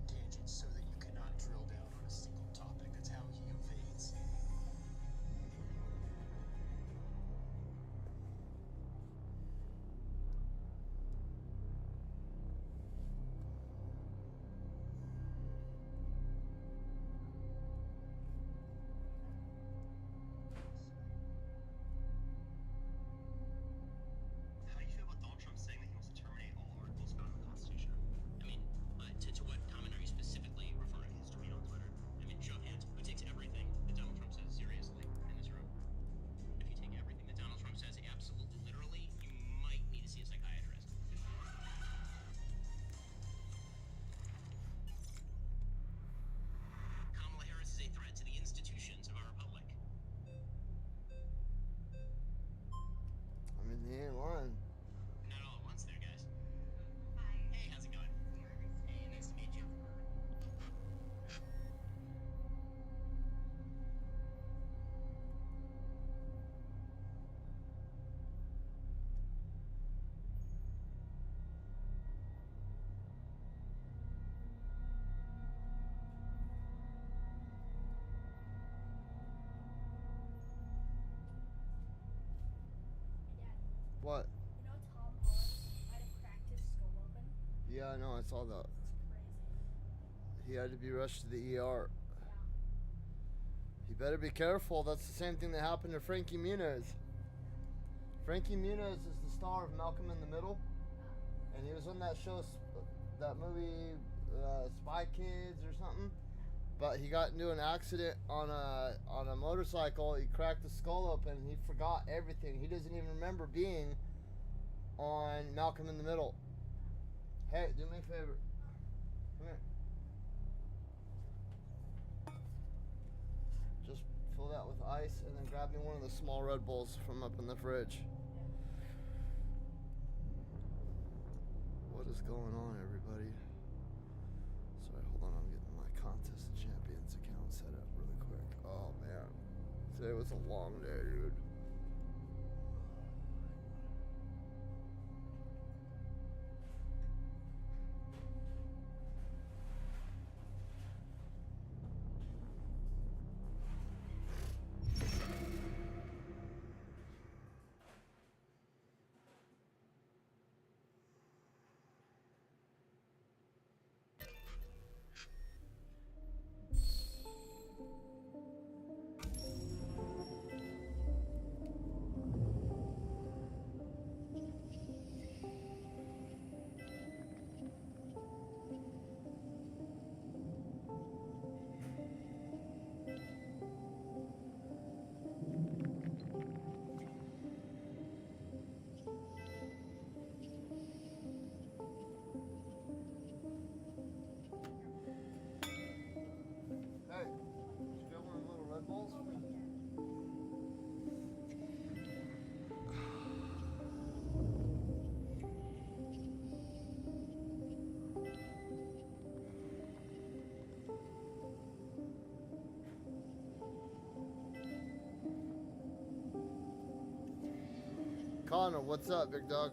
tangents so that you cannot drill down on a single topic. That's how he evades. How do you feel about Donald Trump saying that he wants to terminate all articles found in the Constitution? I mean, to what comment are you specifically referring? His tweet on Twitter. I mean, show of hands, who takes everything that Donald Trump says seriously in this room? If you take everything that Donald Trump says absolutely literally, you might need to see a psychiatrist. Kamala Harris is a threat to the institutions of our republic. I mean, he ain't lying. Not all at once there, guys. Hi. Hey, how's it going? Hey, nice to meet you. Hey, Dad. What? You know Tom Holland might have cracked his skull open? Yeah, I know. I saw that. It's crazy. He had to be rushed to the ER. Yeah. He better be careful. That's the same thing that happened to Frankie Muniz. Frankie Muniz is the star of Malcolm in the Middle, and he was on that show, that movie, Spy Kids or something. But he got into an accident on a motorcycle. He cracked the skull open. He forgot everything. He doesn't even remember being on Malcolm in the Middle. Hey, do me a favor. Come here. Just fill that with ice and then grab me one of the small Red Bulls from up in the fridge. What is going on, everybody? Sorry, hold on. I'm getting my Contest of Champions account set up really quick. Oh, man. Today was a long day, dude. Hey, did you get one of the little Red Bulls? Connor, what's up, big dog?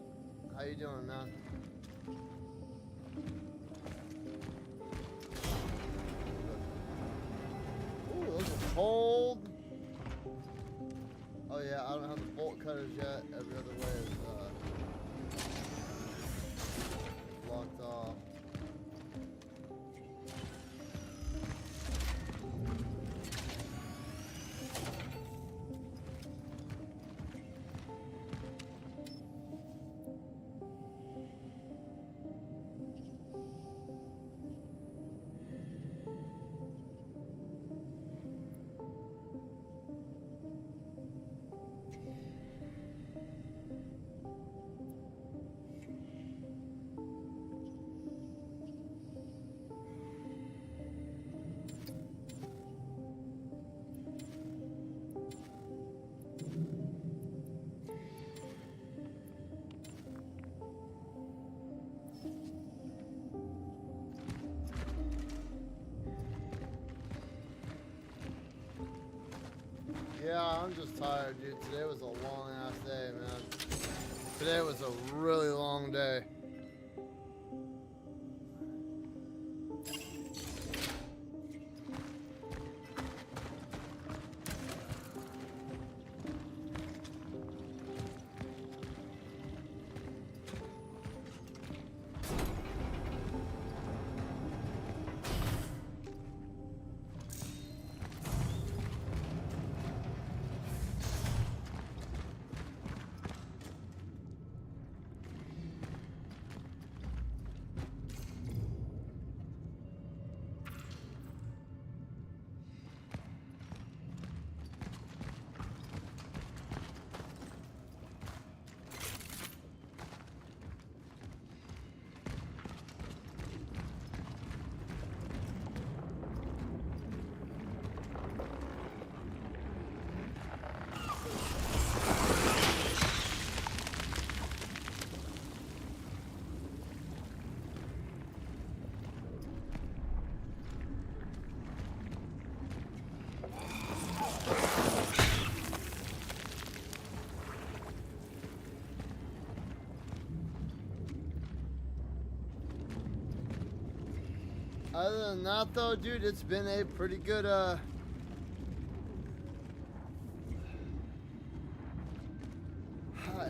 How you doing, man? Ooh, those are cold. Oh yeah, I don't have the bolt cutters yet. Every other way is blocked off. Yeah, I'm just tired, dude. Today was a long ass day, man. Today was a really long day. Other than that, though, dude, it's been a pretty good,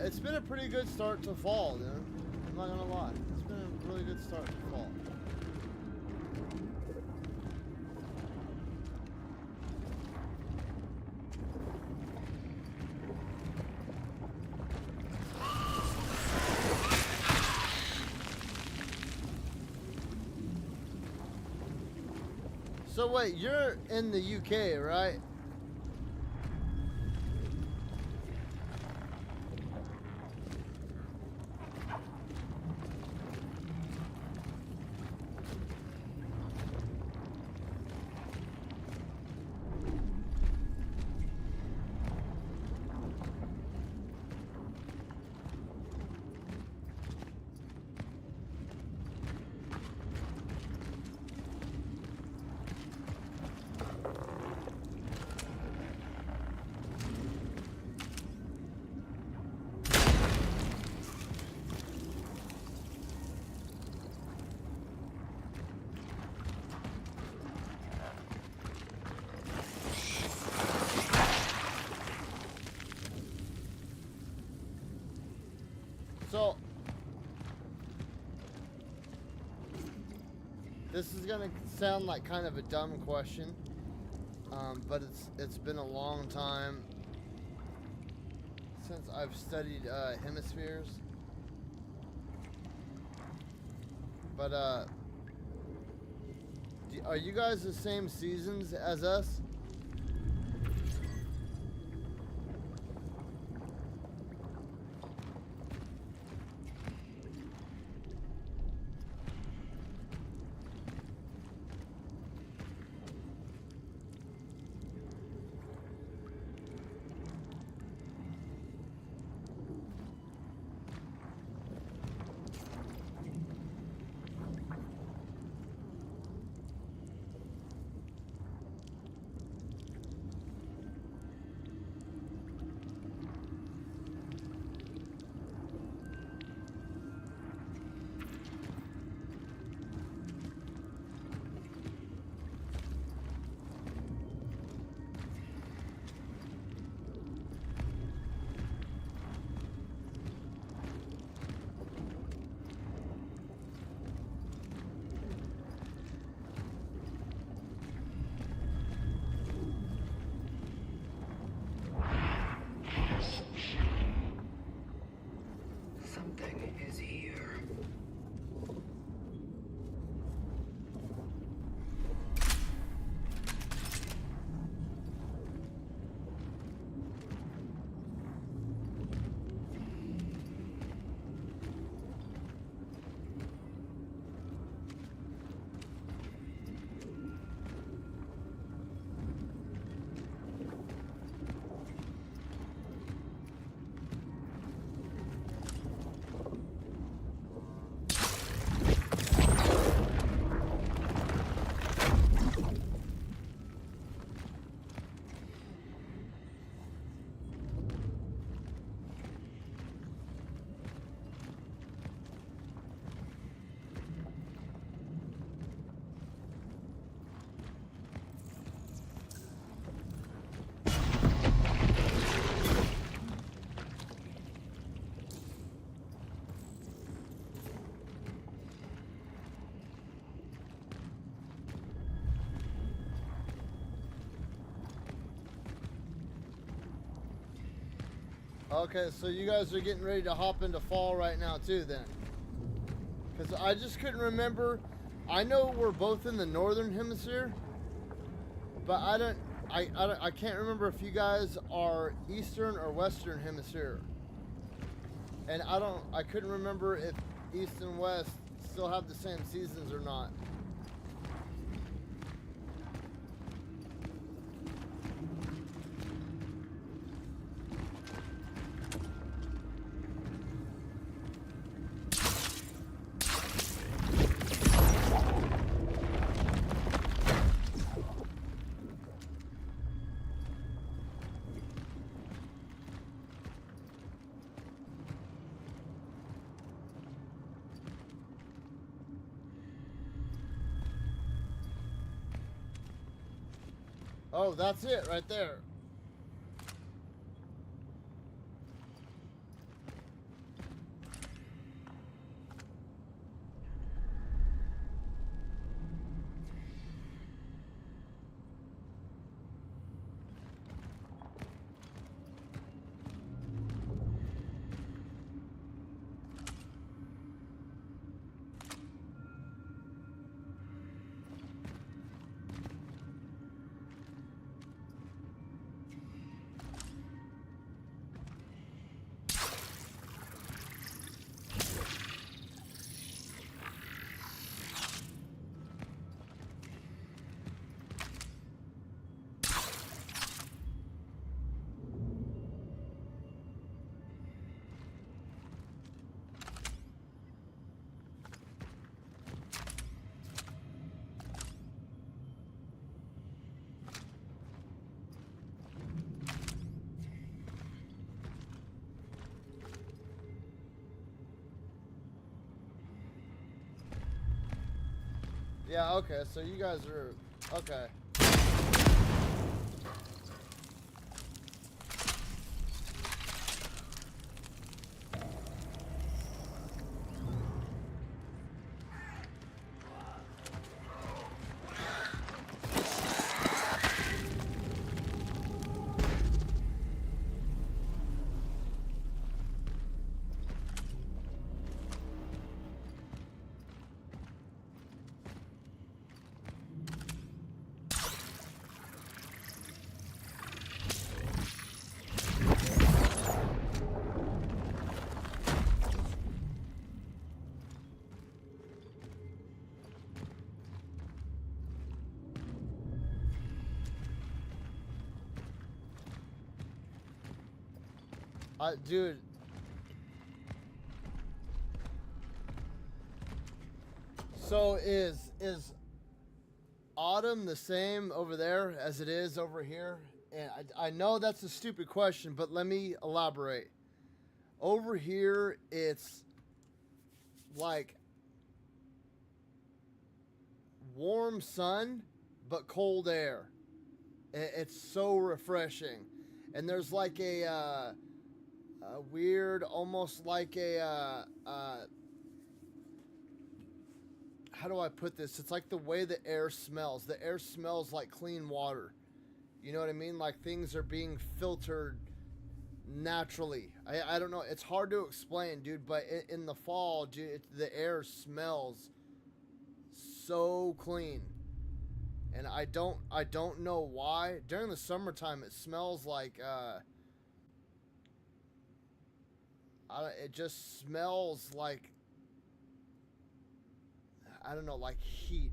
it's been a pretty good start to fall, dude. I'm not gonna lie. It's been a really good start to fall. So wait, you're in the UK, right? So, this is gonna sound like kind of a dumb question, but it's been a long time since I've studied hemispheres. But are you guys the same seasons as us? Something is here. Okay, so you guys are getting ready to hop into fall right now too then. Because I just couldn't remember. I know we're both in the northern hemisphere, but I can't remember if you guys are eastern or western hemisphere. And I couldn't remember if east and west still have the same seasons or not. Oh, that's it right there. Yeah, okay, so you guys are... Okay. Dude. So is autumn the same over there as it is over here? And I know that's a stupid question, but let me elaborate. Over here, it's like warm sun, but cold air. It's so refreshing. And there's like a weird, almost like a, how do I put this? It's like the way the air smells. The air smells like clean water. You know what I mean? Like things are being filtered naturally. I don't know. It's hard to explain, dude, but in the fall, dude, the air smells so clean. And I don't know why. During the summertime, it smells like, it just smells like, I don't know, like heat.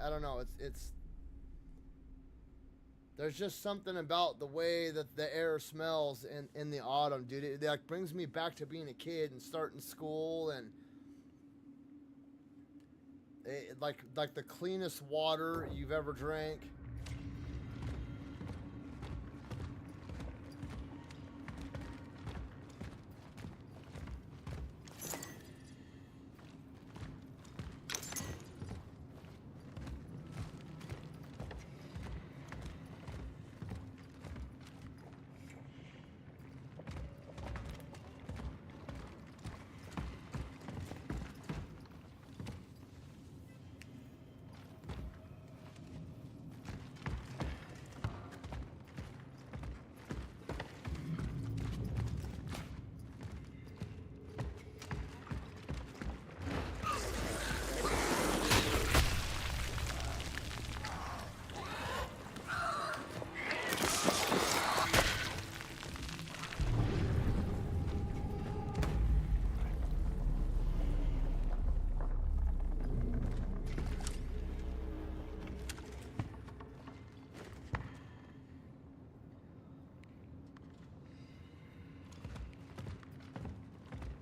I don't know. It's there's just something about the way that the air smells in the autumn, dude. It like brings me back to being a kid and starting school, and like the cleanest water you've ever drank.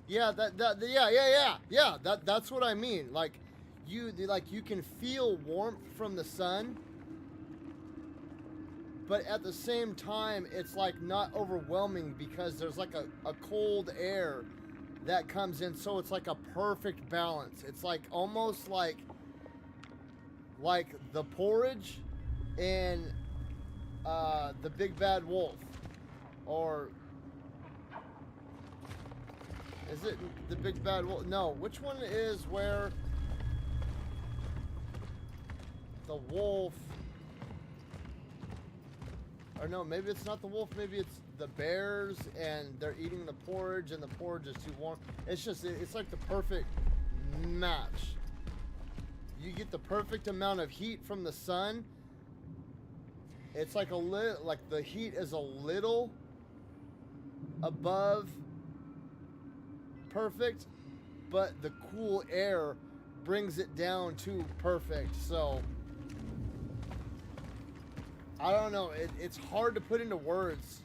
Yeah, yeah. That's what I mean. Like you can feel warmth from the sun, but at the same time, it's like not overwhelming because there's like a cold air that comes in, so it's like a perfect balance. It's like almost like the porridge and the big bad wolf, or is it the big bad wolf? No, which one is where the wolf? Or no, maybe it's not the wolf. Maybe it's the bears, and they're eating the porridge, and the porridge is too warm. It's just, it's like the perfect match. You get the perfect amount of heat from the sun. It's like like the heat is a little above perfect, but the cool air brings it down to perfect. So I don't know. It's hard to put into words.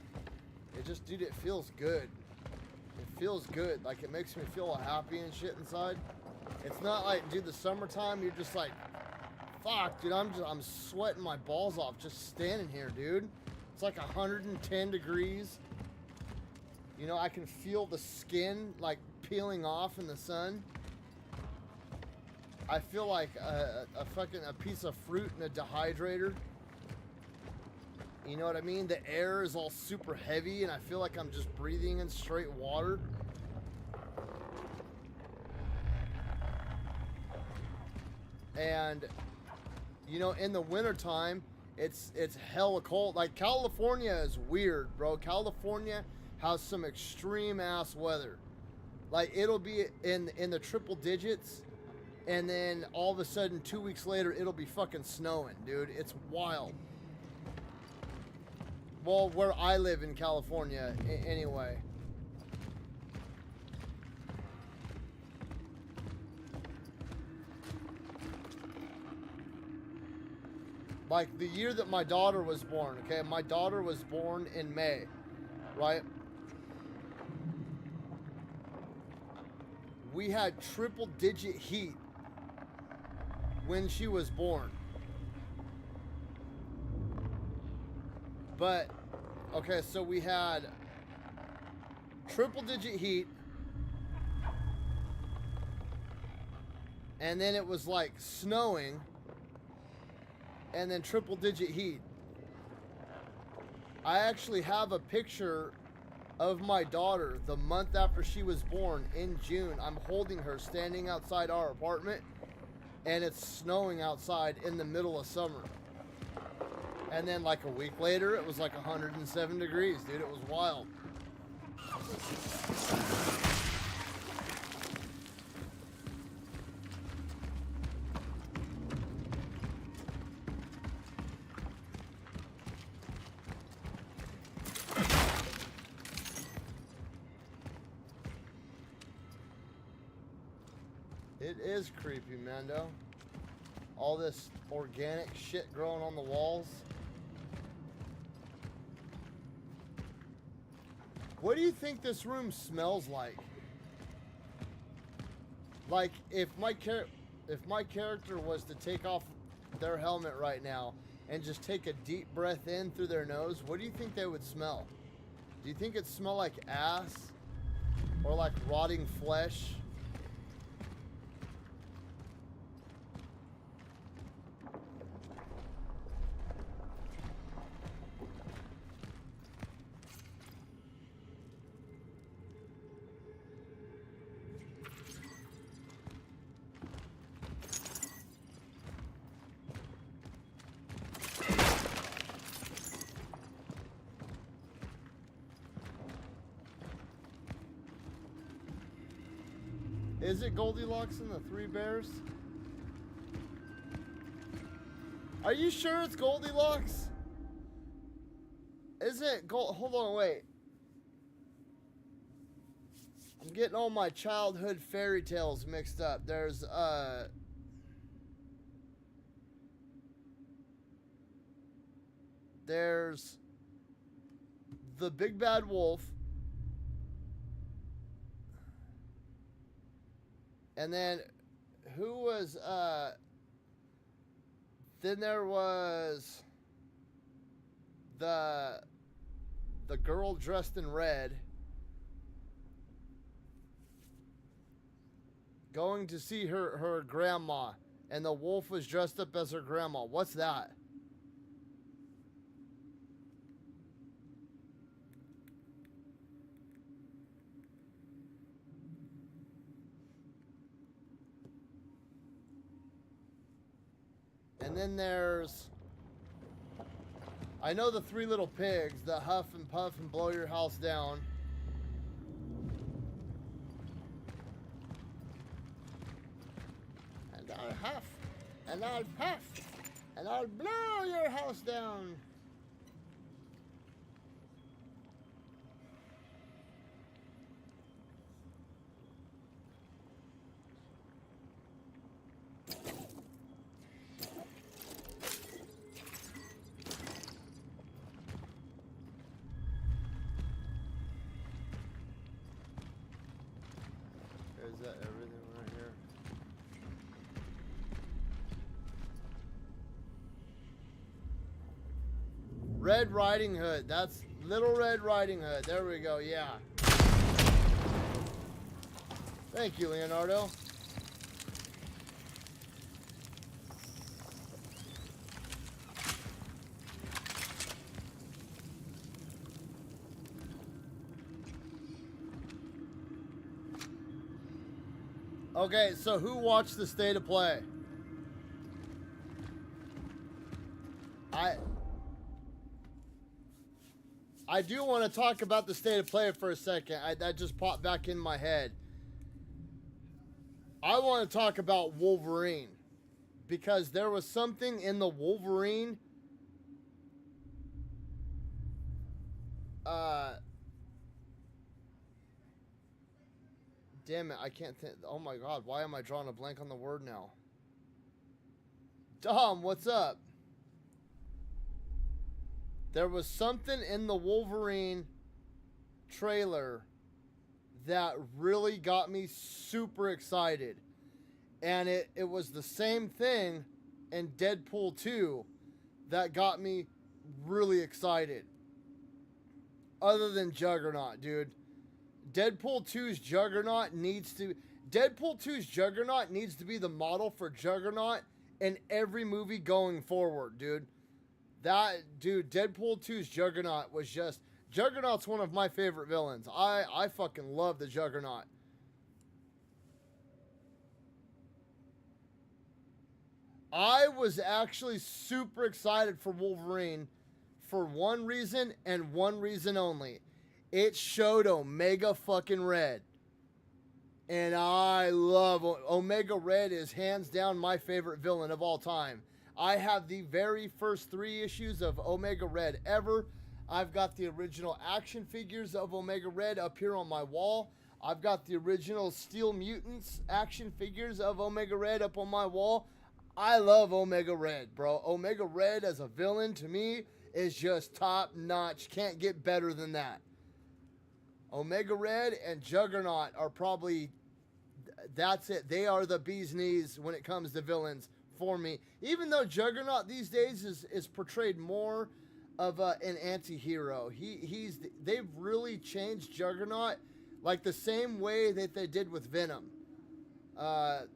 It just, dude, it feels good. It feels good. Like, it makes me feel happy and shit inside. It's not like, dude, the summertime, you're just like, fuck, dude, I'm sweating my balls off just standing here, dude. It's like 110 degrees. You know, I can feel the skin, like, peeling off in the sun. I feel like a piece of fruit in a dehydrator. You know what I mean? The air is all super heavy, and I feel like I'm just breathing in straight water. And, you know, in the wintertime, it's hella cold. Like, California is weird, bro. California has some extreme ass weather. Like, it'll be in the triple digits, and then all of a sudden 2 weeks later it'll be fucking snowing, dude. It's wild. Well, where I live in California, anyway. Like, the year that my daughter was born, okay? My daughter was born in May, right? We had triple digit heat when she was born. But, okay, so we had triple digit heat, and then it was like snowing, and then triple digit heat. I actually have a picture of my daughter the month after she was born in June. I'm holding her standing outside our apartment, and it's snowing outside in the middle of summer. And then like a week later, it was like 107 degrees, dude. It was wild. It is creepy, Mando. All this organic shit growing on the walls. What do you think this room smells like? Like, if my character was to take off their helmet right now and just take a deep breath in through their nose, what do you think they would smell? Do you think it'd smell like ass? Or like rotting flesh? Is it Goldilocks and the Three Bears? Are you sure it's Goldilocks? Is it hold on, wait. I'm getting all my childhood fairy tales mixed up. There's the Big Bad Wolf. And then who was then there was the girl dressed in red going to see her grandma, and the wolf was dressed up as her grandma. What's that? And then there's... I know the three little pigs that huff and puff and blow your house down. And I'll huff, and I'll puff, and I'll blow your house down. Is that everything right here? Red Riding Hood. That's Little Red Riding Hood. There we go. Yeah. Thank you, Leonardo. Okay, so who watched the State of Play? I do want to talk about the State of Play for a second. That just popped back in my head. I want to talk about Wolverine because there was something in the Wolverine damn it, I can't think. Oh my god, why am I drawing a blank on the word now? Dom, what's up? There was something in the Wolverine trailer that really got me super excited. And it was the same thing in Deadpool 2 that got me really excited. Other than Juggernaut, dude. Deadpool 2's Juggernaut needs to be the model for Juggernaut in every movie going forward, dude. Deadpool 2's Juggernaut was just... Juggernaut's one of my favorite villains. I fucking love the Juggernaut. I was actually super excited for Wolverine for one reason and one reason only. It showed Omega fucking Red. And I love... Omega Red is hands down my favorite villain of all time. I have the very first 3 issues of Omega Red ever. I've got the original action figures of Omega Red up here on my wall. I've got the original Steel Mutants action figures of Omega Red up on my wall. I love Omega Red, bro. Omega Red as a villain to me is just top notch. Can't get better than that. Omega Red and Juggernaut are probably... That's it. They are the bee's knees when it comes to villains for me. Even though Juggernaut these days is portrayed more of an anti-hero. They've really changed Juggernaut like the same way that they did with Venom.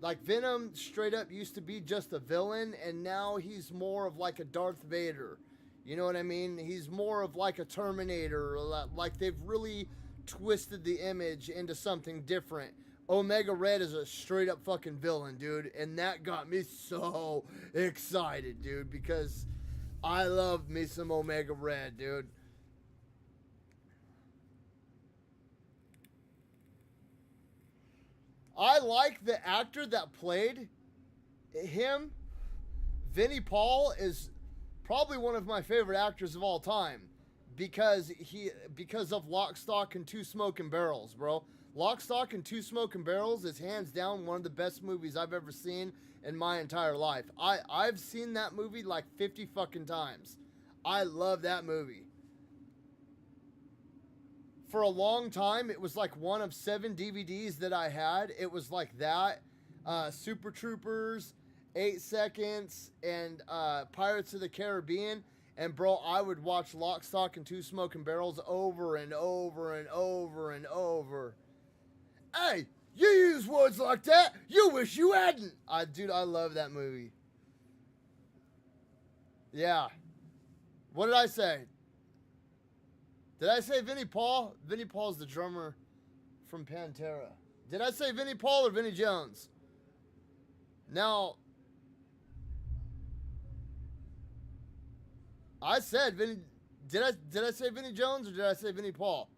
Like Venom straight up used to be just a villain, and now he's more of like a Darth Vader. You know what I mean? He's more of like a Terminator. Like they've really twisted the image into something different. Omega Red is a straight up fucking villain, dude. And that got me so excited, dude, because I love me some Omega Red, dude. I like the actor that played him. Vinnie Paul is probably one of my favorite actors of all time because of Lock, Stock, and Two Smoking Barrels, bro. Lock, Stock, and Two Smoking Barrels is hands down one of the best movies I've ever seen in my entire life. I've seen that movie like 50 fucking times. I love that movie. For a long time, it was like one of 7 DVDs that I had. It was like that, Super Troopers, 8 Seconds, and Pirates of the Caribbean. And bro, I would watch Lock, Stock, and Two Smoking Barrels over and over and over and over. Hey, you use words like that, you wish you hadn't. Dude, I love that movie. Yeah. What did I say? Did I say Vinnie Paul? Vinnie Paul's the drummer from Pantera. Did I say Vinnie Paul or Vinnie Jones? Now, I said Vinny. Did I say Vinny Jones or did I say Vinny Paul?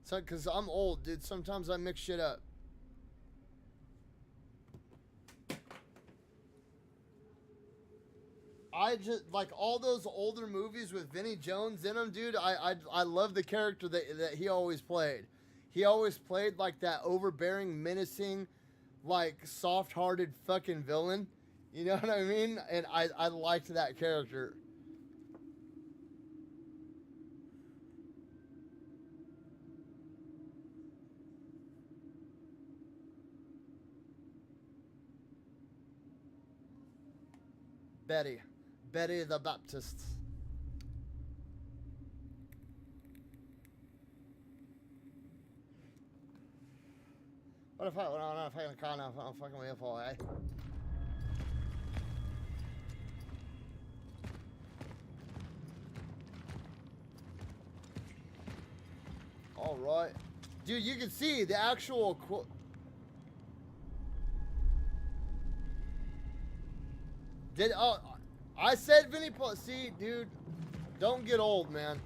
So, cause I'm old, dude. Sometimes I mix shit up. I just like all those older movies with Vinny Jones in them, dude. I love the character that he always played. He always played like that overbearing, menacing, like soft-hearted fucking villain. You know what I mean? And I liked that character. Betty the Baptist. What if I fucking call now? I'm fucking way for eh? All right, dude. You can see the actual. I said Vinnie Paul. See, dude, don't get old, man.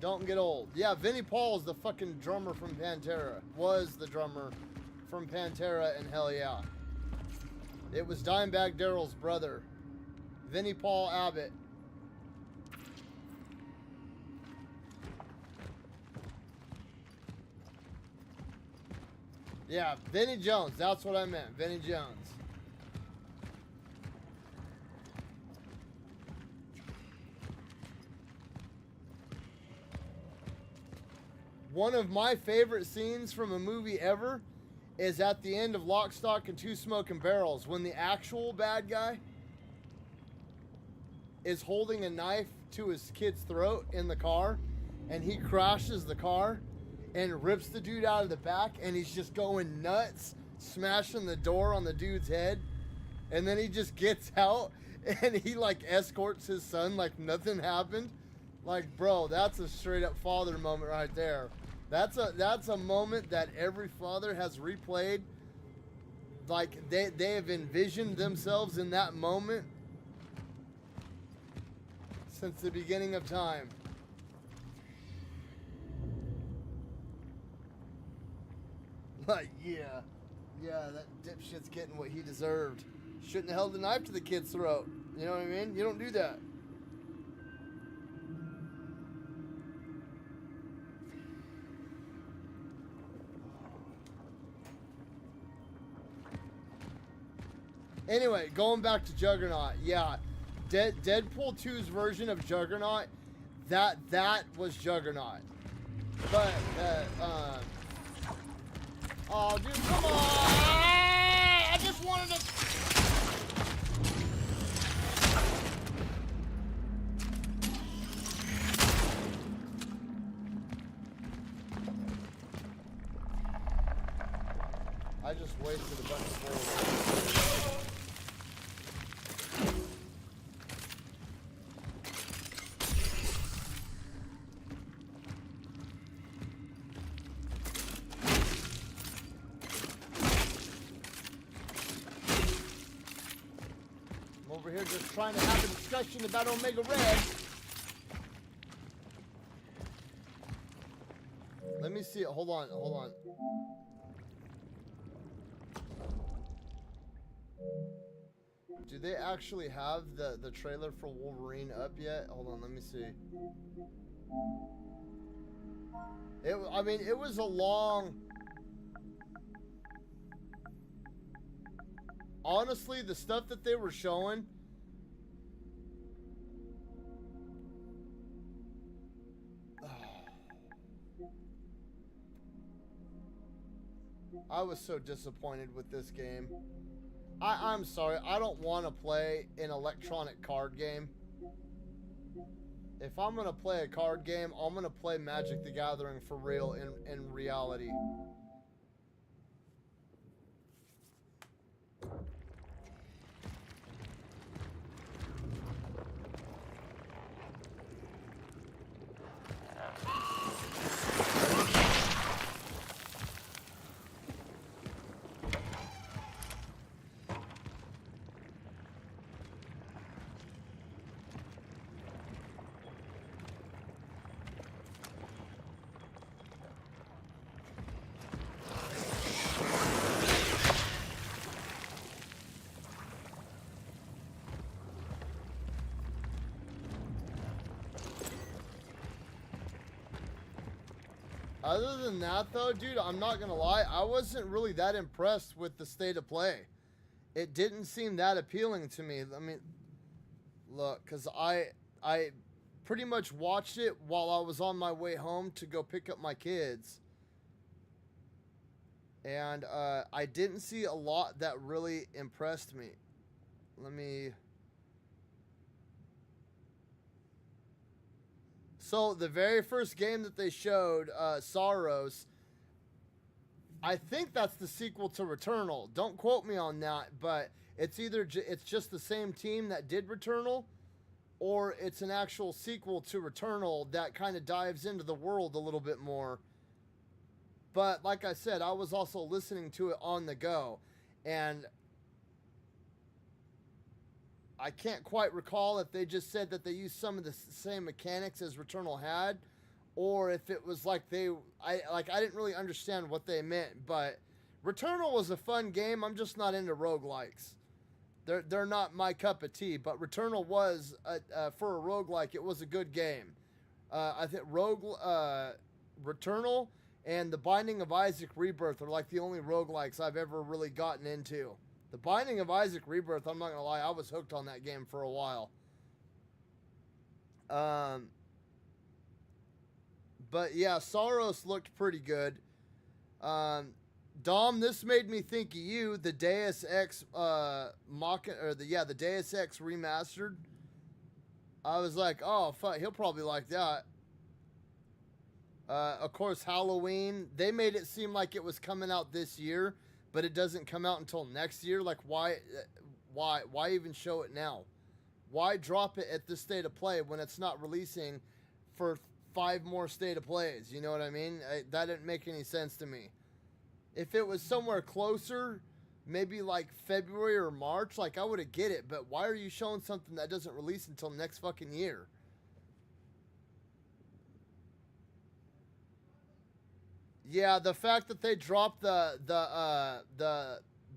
Don't get old. Yeah, Vinnie Paul is the fucking drummer from Pantera. Was the drummer from Pantera, and hell yeah. It was Dimebag Darrell's brother, Vinnie Paul Abbott. Yeah, Vinnie Jones. That's what I meant. Vinnie Jones. One of my favorite scenes from a movie ever is at the end of Lock, Stock, and Two Smoking Barrels when the actual bad guy is holding a knife to his kid's throat in the car, and he crashes the car and rips the dude out of the back, and he's just going nuts, smashing the door on the dude's head, and then he just gets out and he like escorts his son like nothing happened. Like, bro, that's a straight up father moment right there. That's a moment that every father has replayed. Like they have envisioned themselves in that moment since the beginning of time. Like, yeah, that dipshit's getting what he deserved. Shouldn't have held the knife to the kid's throat. You know what I mean? You don't do that. Anyway, going back to Juggernaut, yeah, Deadpool 2's version of Juggernaut, that was Juggernaut. But oh, dude, come on! I just wanted to. I just wasted a bunch of bullets. Over here just trying to have a discussion about Omega Red. Let me see it. Hold on. Do they actually have the trailer for Wolverine up yet? Hold on, let me see. It was a long... Honestly, the stuff that they were showing... I was so disappointed with this game. I'm sorry, I don't want to play an electronic card game. If I'm going to play a card game, I'm going to play Magic the Gathering for real in reality. Other than that, though, dude, I'm not gonna lie, I wasn't really that impressed with the state of play. It didn't seem that appealing to me. I mean, look, cause I pretty much watched it while I was on my way home to go pick up my kids, and I didn't see a lot that really impressed me. Let me. So the very first game that they showed, Saros, I think that's the sequel to Returnal. Don't quote me on that, but it's either it's just the same team that did Returnal, or it's an actual sequel to Returnal that kind of dives into the world a little bit more. But like I said, I was also listening to it on the go, and I can't quite recall if they just said that they used some of the same mechanics as Returnal had, or if it was like I didn't really understand what they meant. But Returnal was a fun game. I'm just not into roguelikes. They're not my cup of tea. But Returnal was for a roguelike, it was a good game. I think Returnal and The Binding of Isaac Rebirth are like the only roguelikes I've ever really gotten into. The Binding of Isaac Rebirth, I'm not going to lie, I was hooked on that game for a while. But yeah, Saros looked pretty good. Dom, this made me think of you, the Deus Ex the Deus Ex remastered. I was like, oh fuck, he'll probably like that. Of course, Halloween, they made it seem like it was coming out this year, but it doesn't come out until next year. Like, why even show it now? Why drop it at this state of play when it's not releasing for 5 more state of plays? You know what I mean? That didn't make any sense to me. If it was somewhere closer, maybe like February or March, like I would have get it. But why are you showing something that doesn't release until next fucking year? Yeah, the fact that they dropped the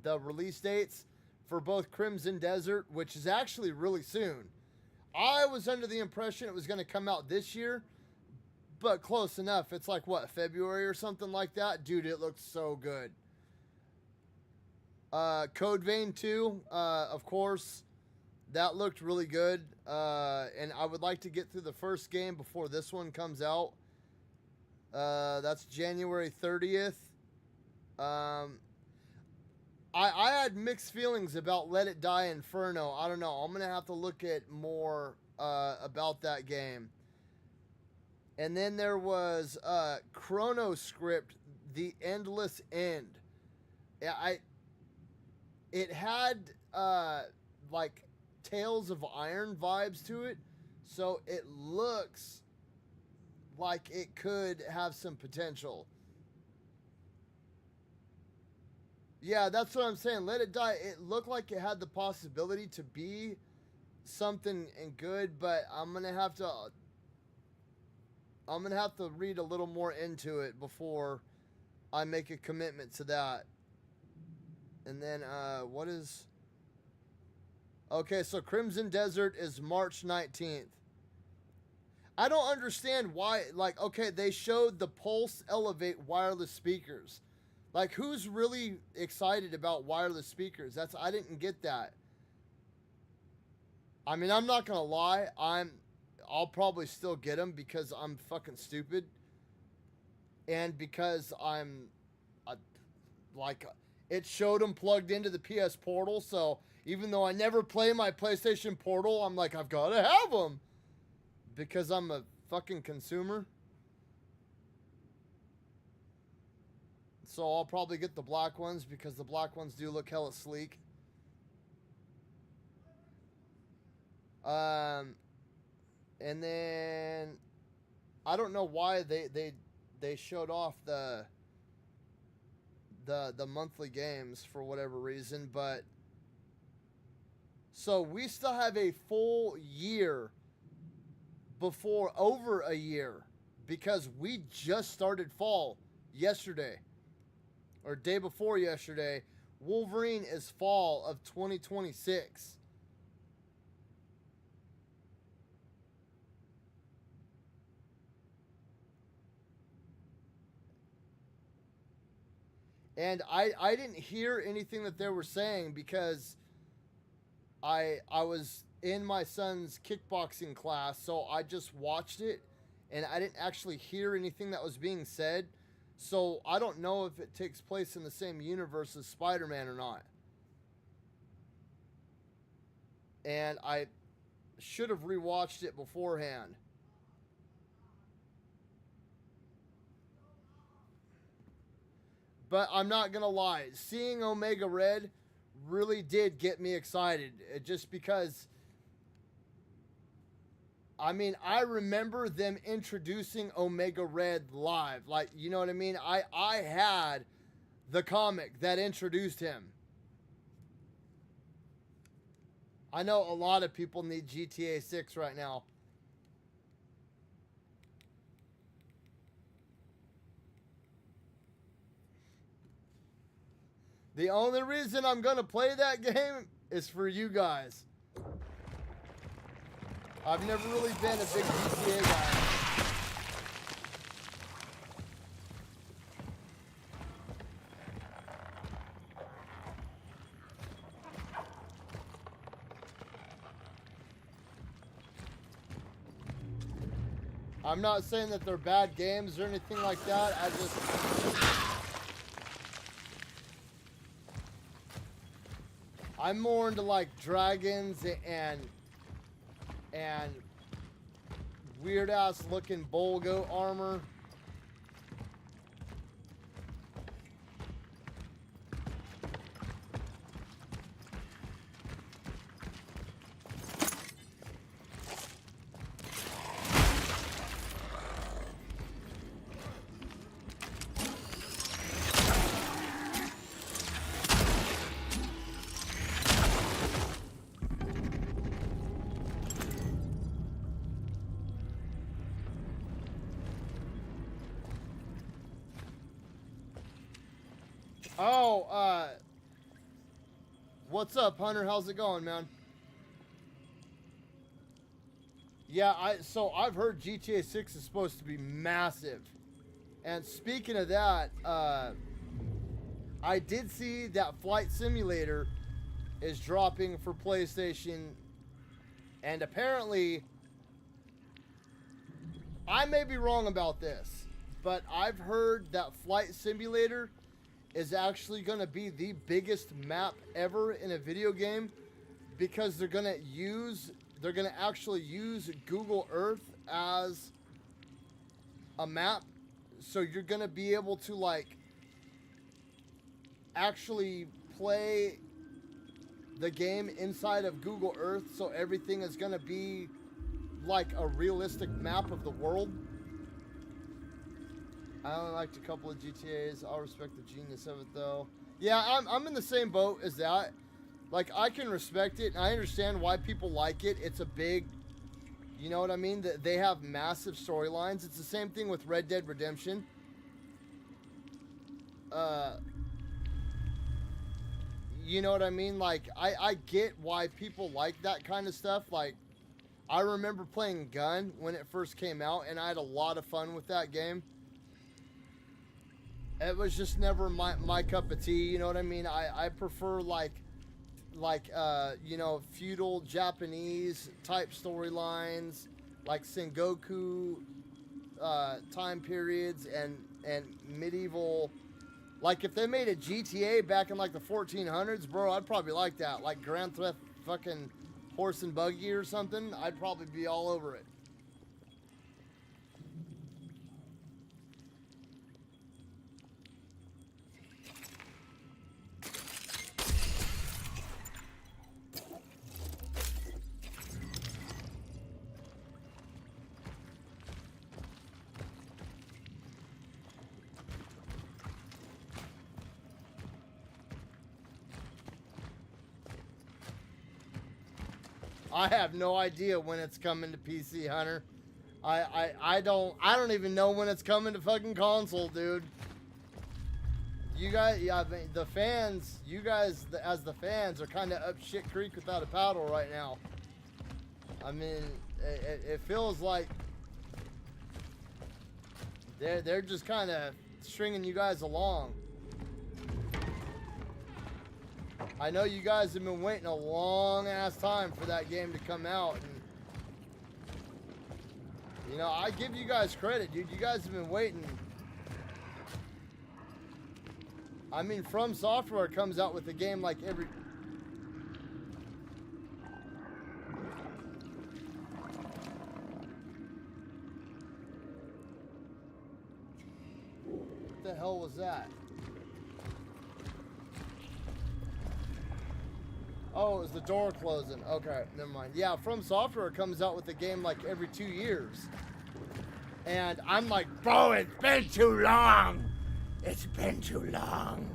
release dates for both Crimson Desert, which is actually really soon. I was under the impression it was going to come out this year, but close enough. It's like, what, February or something like that? Dude, it looks so good. Code Vein 2, of course, that looked really good. And I would like to get through the first game before this one comes out. That's January 30th. I had mixed feelings about Let It Die Inferno. I don't know. I'm going to have to look at more about that game. And then there was Cronos script, The Endless End. Yeah, it had like Tales of Iron vibes to it. So it looks like it could have some potential. Yeah, that's what I'm saying. Let It Die, it looked like it had the possibility to be something and good, but I'm gonna have to read a little more into it before I make a commitment to that. And then what is... Okay, so Crimson Desert is March 19th. I don't understand why, like, okay, they showed the Pulse Elevate wireless speakers. Like, who's really excited about wireless speakers? I didn't get that. I mean, I'm not gonna lie, I'll probably still get them because I'm fucking stupid. And because it showed them plugged into the PS Portal, so even though I never play my PlayStation Portal, I'm like, I've gotta have them. Because I'm a fucking consumer. So I'll probably get the black ones because the black ones do look hella sleek. And then I don't know why they showed off the monthly games for whatever reason, but so we still have a full year over a year, because we just started fall yesterday or day before yesterday. Wolverine is fall of 2026. And I didn't hear anything that they were saying because I was in my son's kickboxing class, so I just watched it and I didn't actually hear anything that was being said. So I don't know if it takes place in the same universe as Spider-Man or not. And I should have rewatched it beforehand. But I'm not gonna lie, seeing Omega Red really did get me excited. Just because, I mean, I remember them introducing Omega Red live. Like, you know what I mean? I had the comic that introduced him. I know a lot of people need GTA 6 right now. The only reason I'm going to play that game is for you guys. I've never really been a big GTA guy. I'm not saying that they're bad games or anything like that. I'm more into like dragons and weird ass looking bull goat armor. Oh, what's up, Hunter? How's it going, man? Yeah, I've heard GTA 6 is supposed to be massive. And speaking of that, I did see that Flight Simulator is dropping for PlayStation, and apparently, I may be wrong about this, but I've heard that Flight Simulator is actually going to be the biggest map ever in a video game, because they're going to actually use Google Earth as a map. So you're going to be able to like actually play the game inside of Google Earth, so everything is going to be like a realistic map of the world. I only liked a couple of GTAs. I'll respect the genius of it, though. Yeah, I'm in the same boat as that. Like, I can respect it, and I understand why people like it. It's a big, you know what I mean? They have massive storylines. It's the same thing with Red Dead Redemption. You know what I mean? Like, I get why people like that kind of stuff. Like, I remember playing Gun when it first came out, and I had a lot of fun with that game. It was just never my cup of tea, you know what I mean? I prefer like you know, feudal Japanese type storylines, like Sengoku time periods and medieval. Like if they made a GTA back in like the 1400s, bro, I'd probably like that. Like Grand Theft fucking Horse and Buggy or something, I'd probably be all over it. I have no idea when it's coming to PC, Hunter. I don't even know when it's coming to fucking console, dude. You guys, yeah, I mean, the fans, you guys as the fans are kind of up shit creek without a paddle right now. I mean, it feels like they're just kind of stringing you guys along. I know you guys have been waiting a long ass time for that game to come out, and you know, I give you guys credit, dude. You guys have been waiting. I mean, From Software comes out with a game like every... What the hell was that? Oh, it was the door closing. Okay, never mind. Yeah, From Software comes out with a game like every 2 years. And I'm like, bro, it's been too long. It's been too long.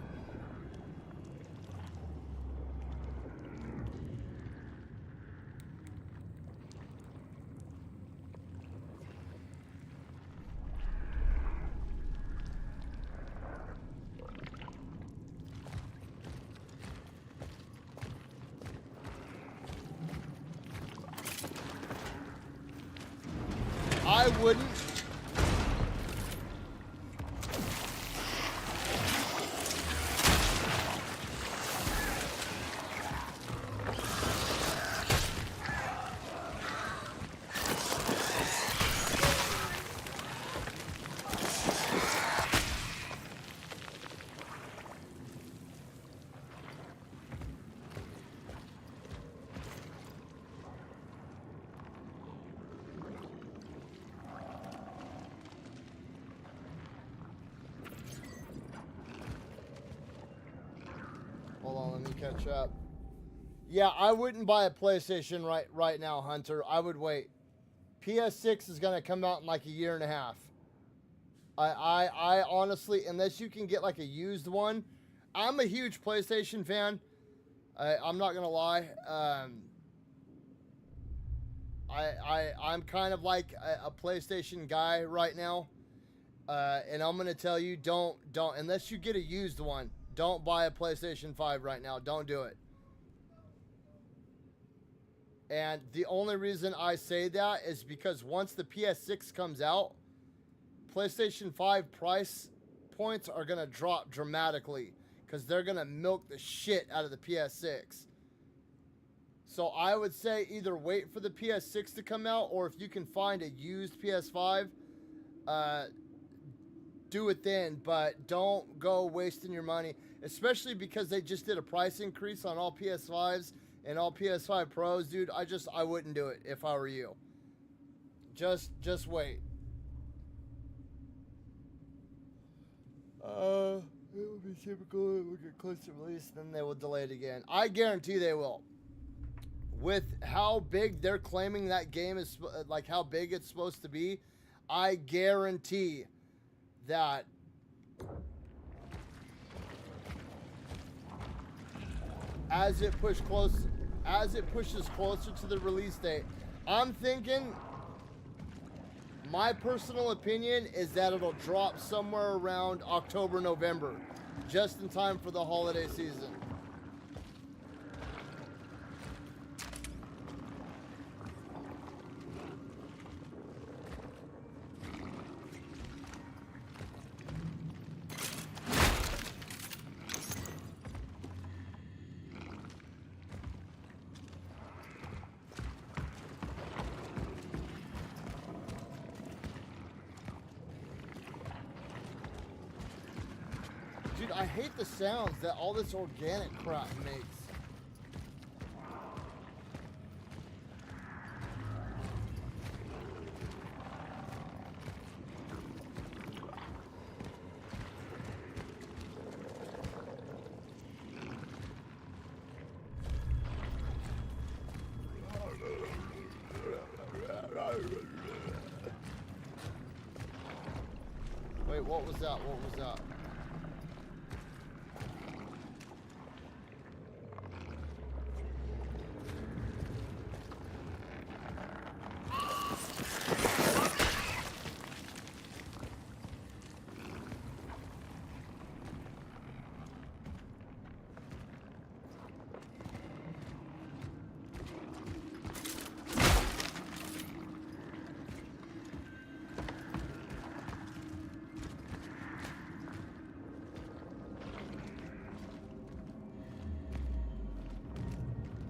I wouldn't. Hold on, let me catch up. Yeah, I wouldn't buy a PlayStation right now, Hunter. I would wait. PS6 is gonna come out in like a year and a half. I honestly, unless you can get like a used one, I'm a huge PlayStation fan. I'm not gonna lie. I'm kind of like a PlayStation guy right now, and I'm gonna tell you, don't unless you get a used one. Don't buy a PlayStation 5 right now. Don't do it. And the only reason I say that is because once the PS6 comes out, PlayStation 5 price points are going to drop dramatically because they're going to milk the shit out of the PS6. So I would say either wait for the PS6 to come out, or if you can find a used PS5, do it then, but don't go wasting your money, especially because they just did a price increase on all PS5s and all PS5 Pros, dude. I wouldn't do it if I were you. Just wait. It would be typical. It would get close to release, then they will delay it again. I guarantee they will. With how big they're claiming that game is, like how big it's supposed to be, I guarantee that as it pushes closer to the release date, I'm thinking, my personal opinion is that it'll drop somewhere around October, November, just in time for the holiday season. Dude, I hate the sounds that all this organic crap makes. Wait, what was that? What was that?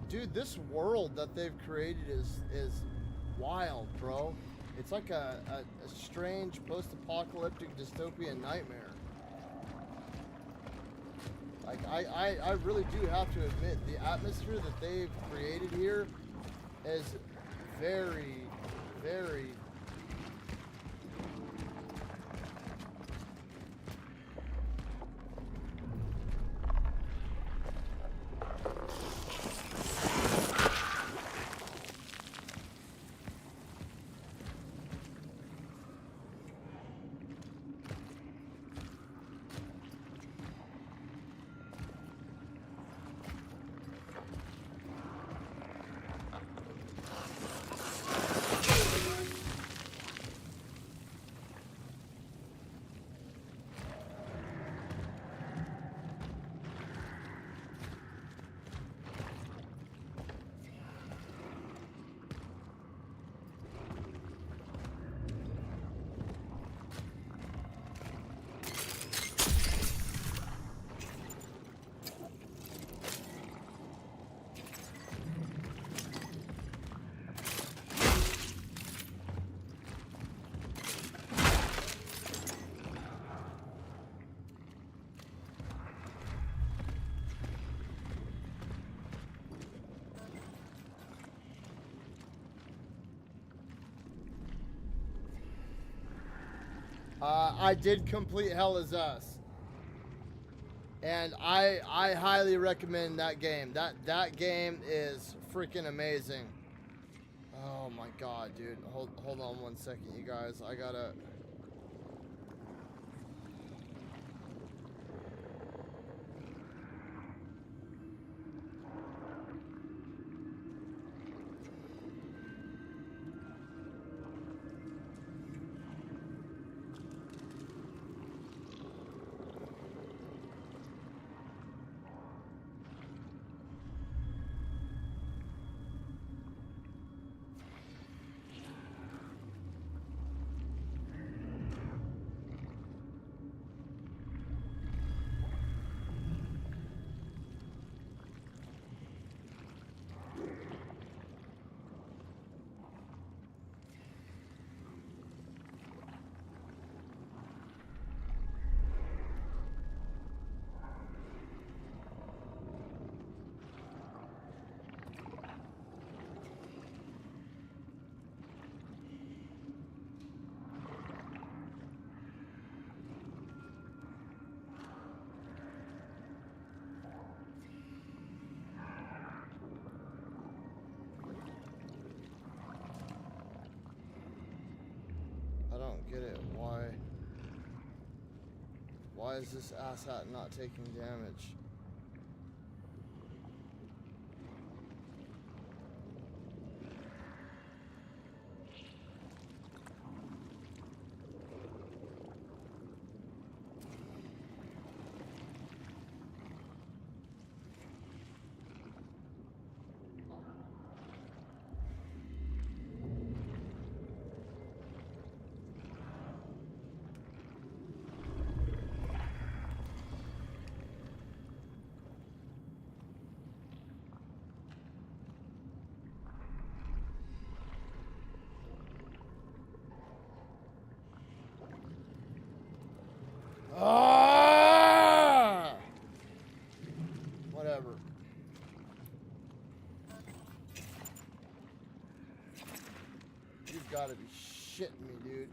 dude, this world that they've created is wild, bro. It's like a strange post-apocalyptic dystopian nightmare. Like, I really do have to admit, the atmosphere that they've created here is very, very... I did complete Hell Is Us, and I highly recommend that game. That game is freaking amazing. Oh my god, dude. Hold on 1 second, you guys. I gotta... I don't get it. Why is this asshat not taking damage? Ah! Whatever. You've got to be shitting me, dude.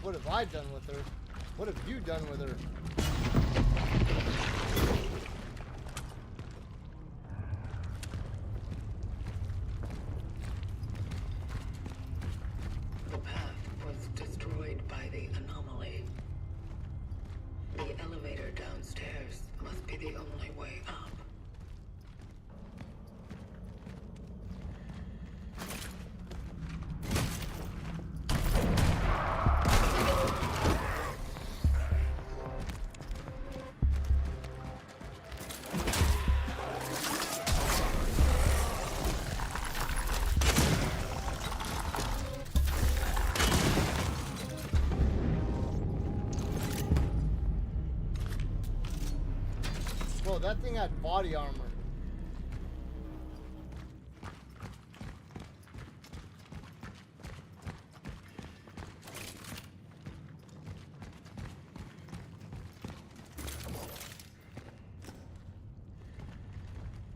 What have I done with her? What have you done with her? The path was destroyed by the anomaly. The elevator downstairs must be the only way up. Bro, that thing had body armor.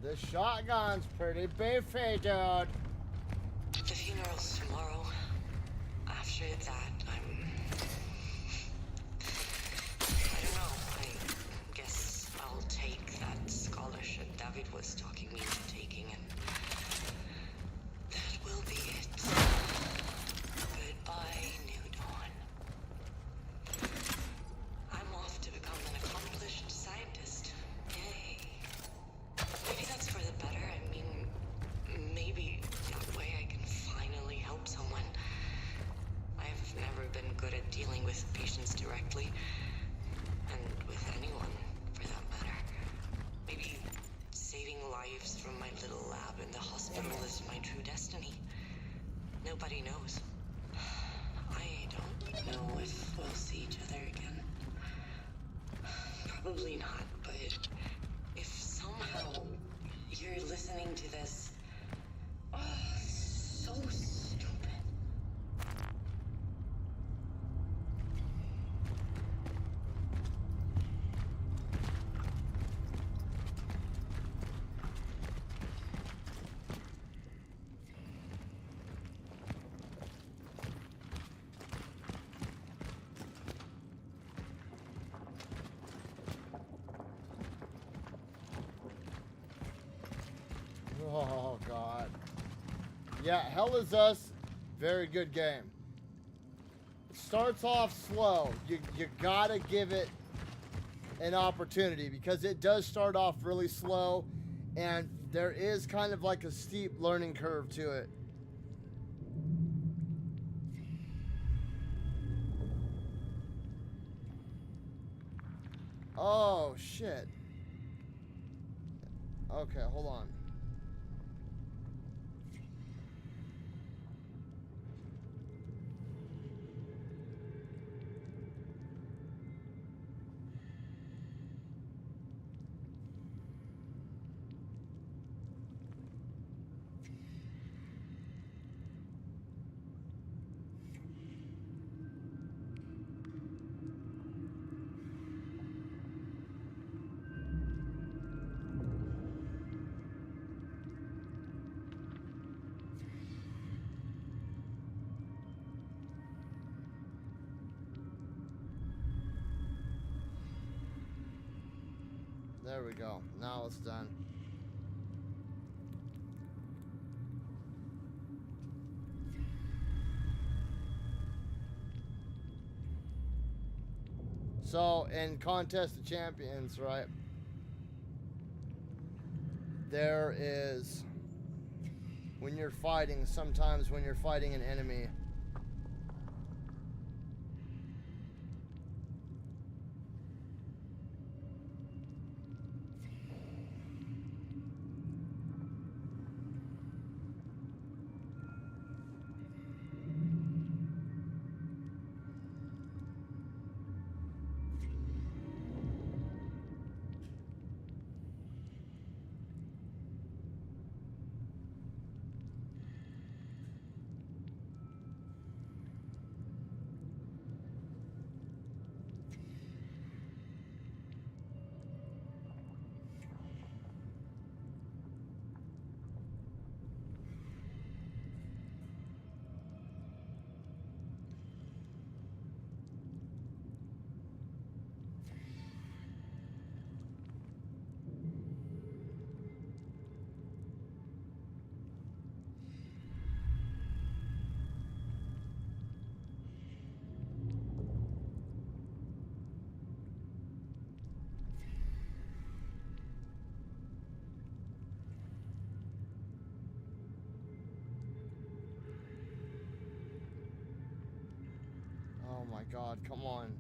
The shotgun's pretty beefy, dude. The funeral's tomorrow. After that, I don't know. I guess I'll take that scholarship David was talking me into taking, and that will be it. Goodbye, New Dawn. I'm off to become an accomplished scientist. Yay. Maybe that's for the better. I mean, maybe that way I can finally help someone. I've never been good at dealing with patients directly, and with anyone, for that matter. Maybe saving lives from my little lab in the hospital is my true destiny. Nobody knows. I don't know if we'll see each other again. Probably not, but if somehow you're listening to this, so stupid. Oh, God. Yeah, Hell Is Us, very good game. It starts off slow. You gotta give it an opportunity because it does start off really slow and there is kind of like a steep learning curve to it. Oh, shit. Okay, hold on. There we go. Now it's done. So, in Contest of Champions, right? There is, when you're fighting, sometimes when you're fighting an enemy, my god, come on.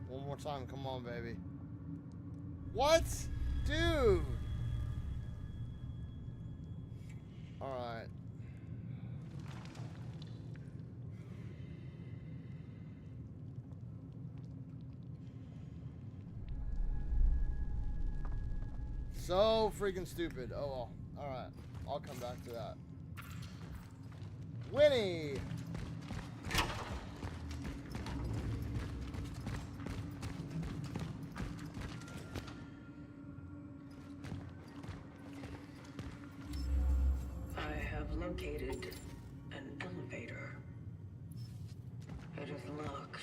One more time, come on, baby. What? Dude! Alright. So freaking stupid. Oh well. Alright. I'll come back to that. Winnie! I have located an elevator. It is locked.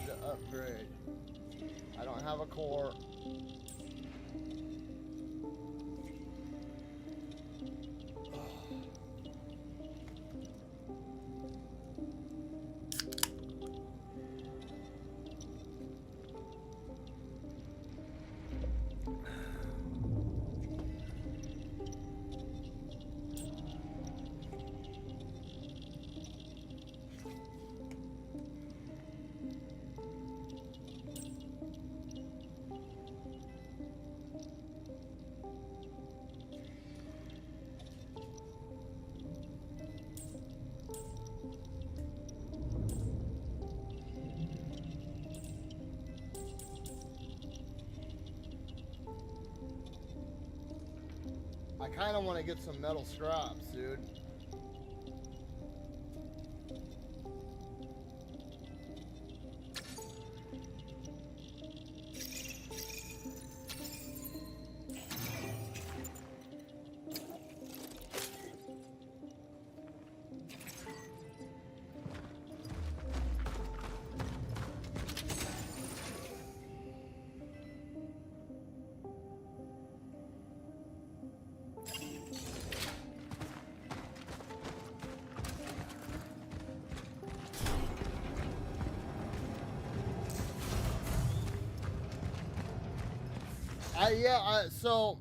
To upgrade. I don't have a core. I kind of want to get some metal scraps, dude. So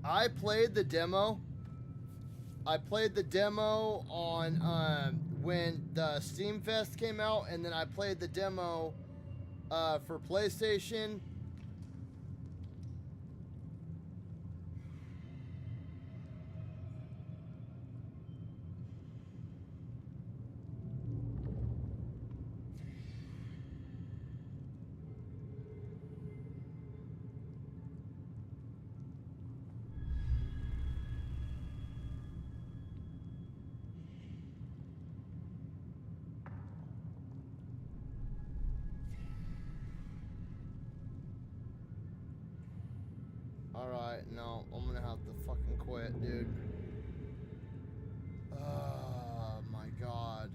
I played the demo. I played the demo on when the Steam Fest came out, and then I played the demo for PlayStation. Alright, no, I'm gonna have to fucking quit, dude. Oh my god.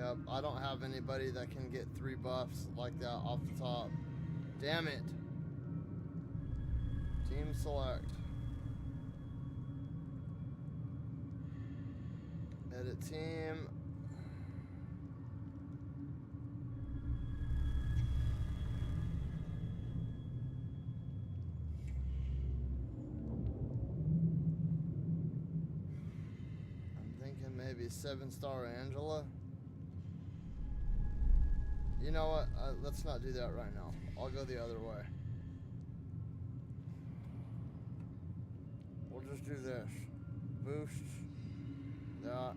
Yep, I don't have anybody that can get 3 buffs like that off the top. Damn it. Team select. Edit team. I'm thinking maybe 7-star Angela. You know what? Let's not do that right now. I'll go the other way. We'll just do this. Boost. That.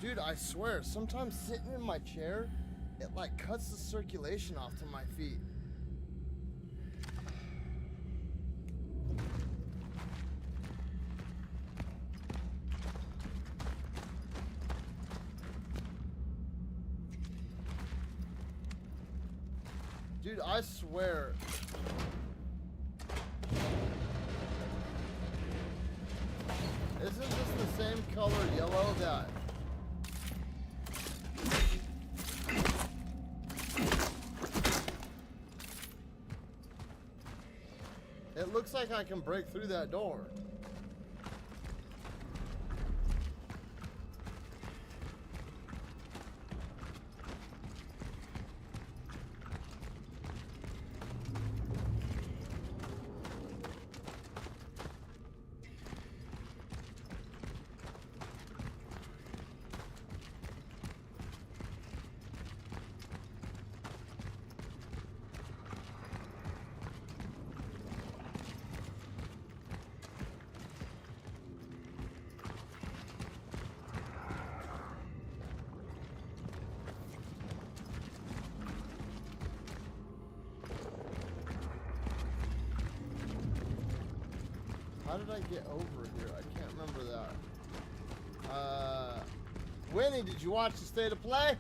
Dude, I swear, sometimes sitting in my chair, it like cuts the circulation off to my feet. Dude, I swear. Isn't this the same color yellow that... It looks like I can break through that door. How did I get over here? I can't remember that. Winnie, did you watch the State of Play?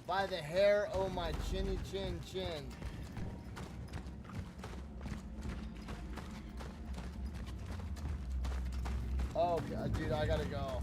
By the hair, oh my chinny chin chin. Oh, dude, I gotta go.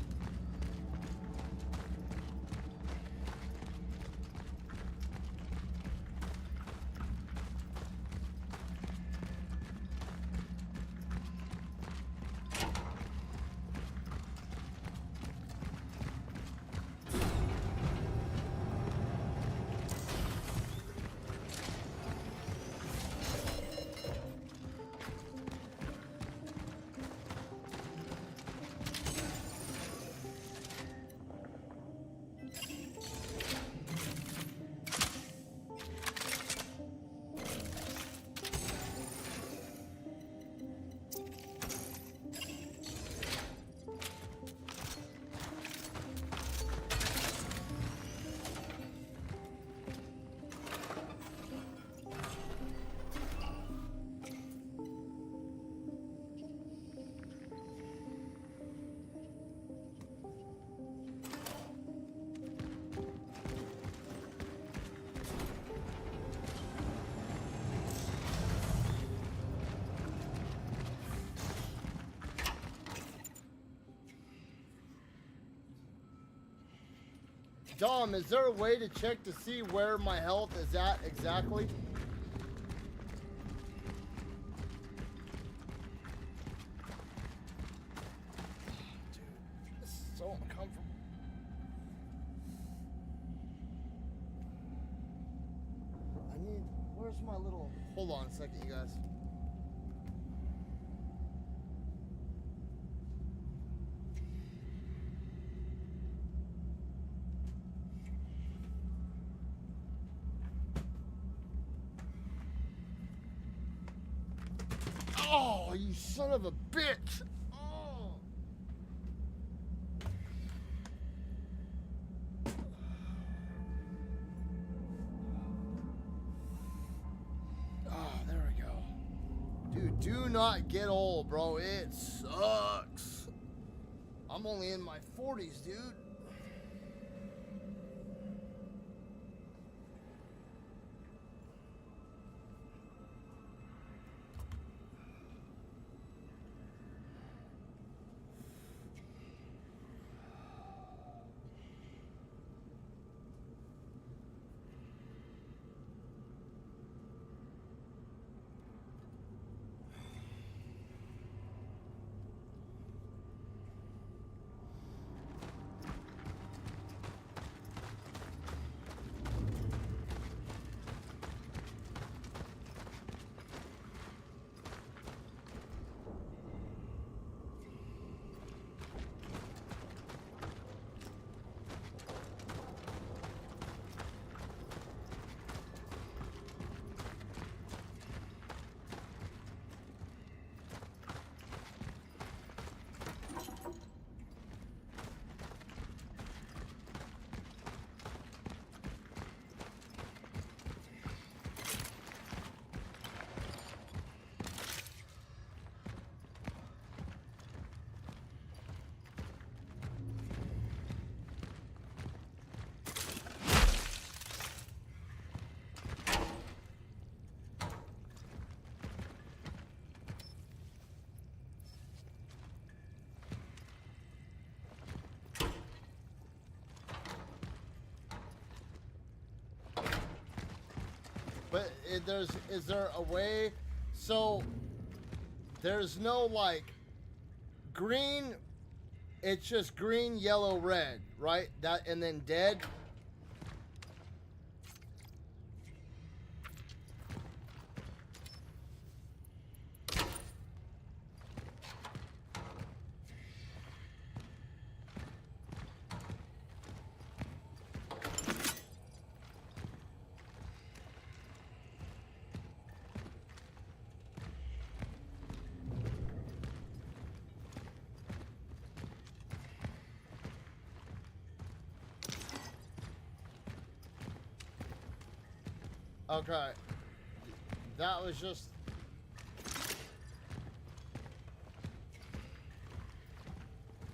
Dom, is there a way to check to see where my health is at exactly? Dude, this is so uncomfortable. Where's my little... Hold on a second, you guys. Oh, you son of a bitch! Oh. Oh, there we go. Dude, do not get old, bro. It sucks. I'm only in my 40s, dude. But is there a way? So there's no like green. It's just green, yellow, red, right? That and then dead. Okay. That was just...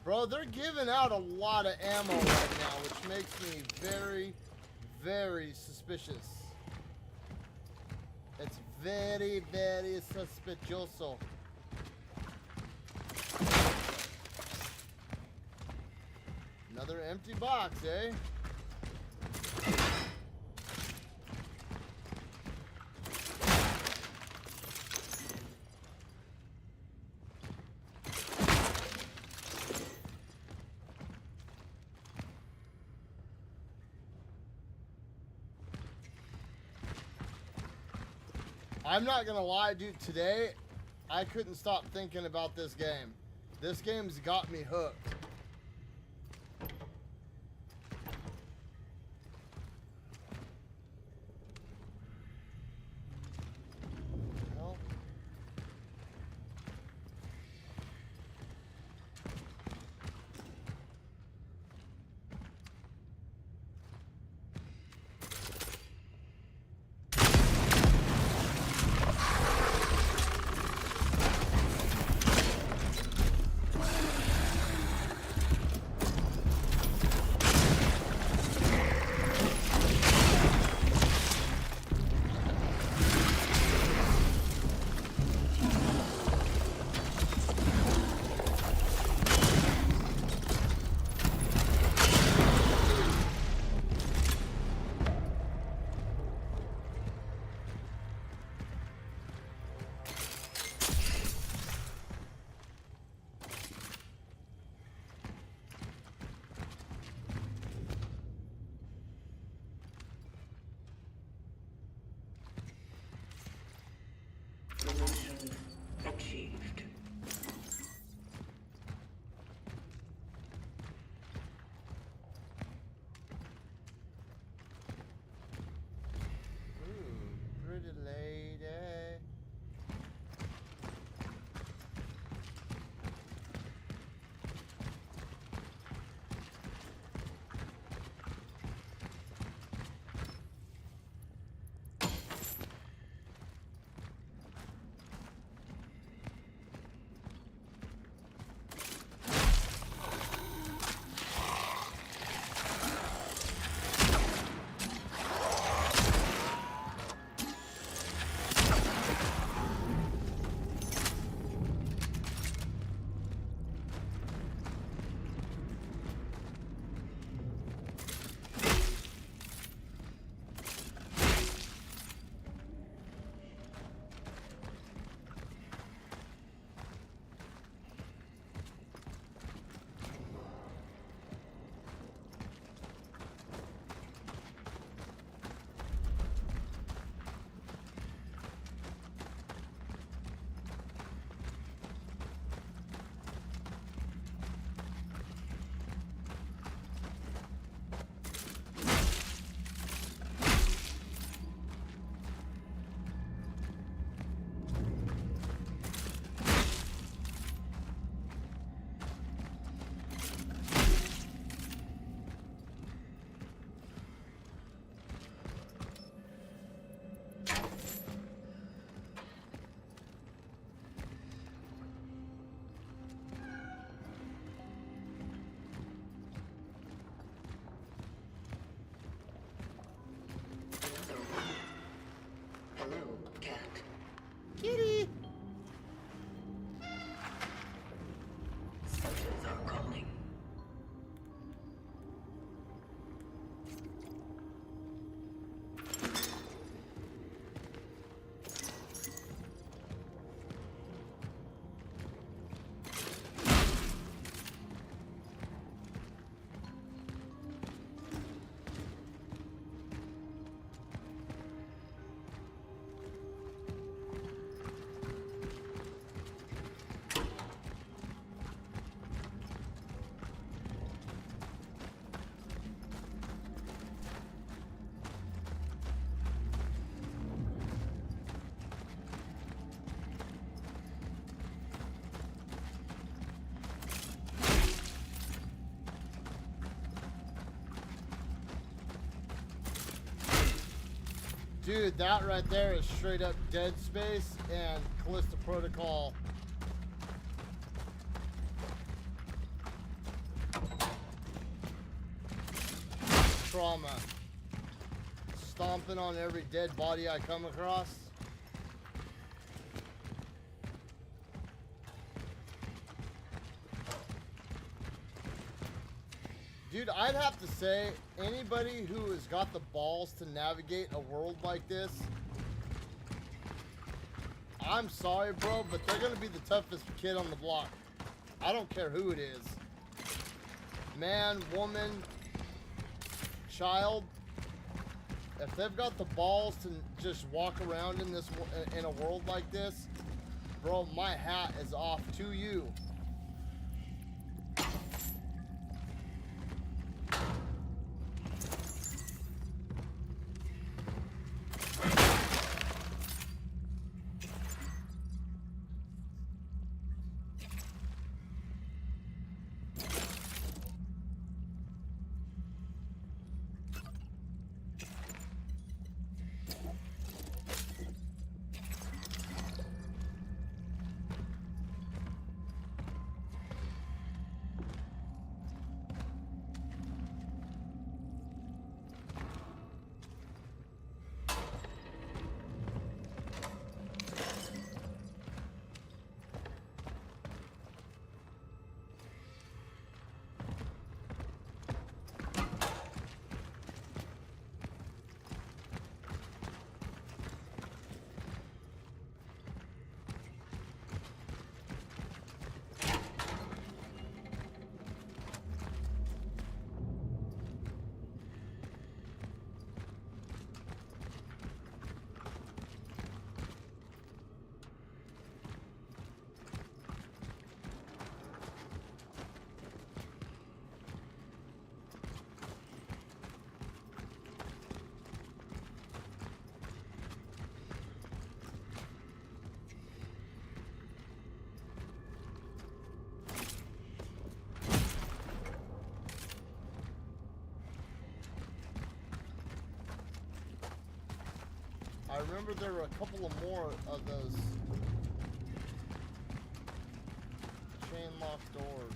Bro, they're giving out a lot of ammo right now, which makes me very, very suspicious. It's very, very suspicioso. Another empty box, eh? I'm not gonna lie, dude, today I couldn't stop thinking about this game. This game's got me hooked. Well, Promotion achieved. ooh, pretty lady. Hello, cat. Kitty! Subjects are calling. Dude, that right there is straight up Dead Space and Callisto Protocol. Trauma. stomping on every dead body I come across. Dude, I'd have to say, anybody who has got the balls to navigate a world like this, I'm sorry, bro, but they're gonna be the toughest kid on the block. I don't care who it is. Man, woman, child. If they've got the balls to just walk around in this in a world like this, bro, my hat is off to you. I remember there were a couple of more of those chain lock doors.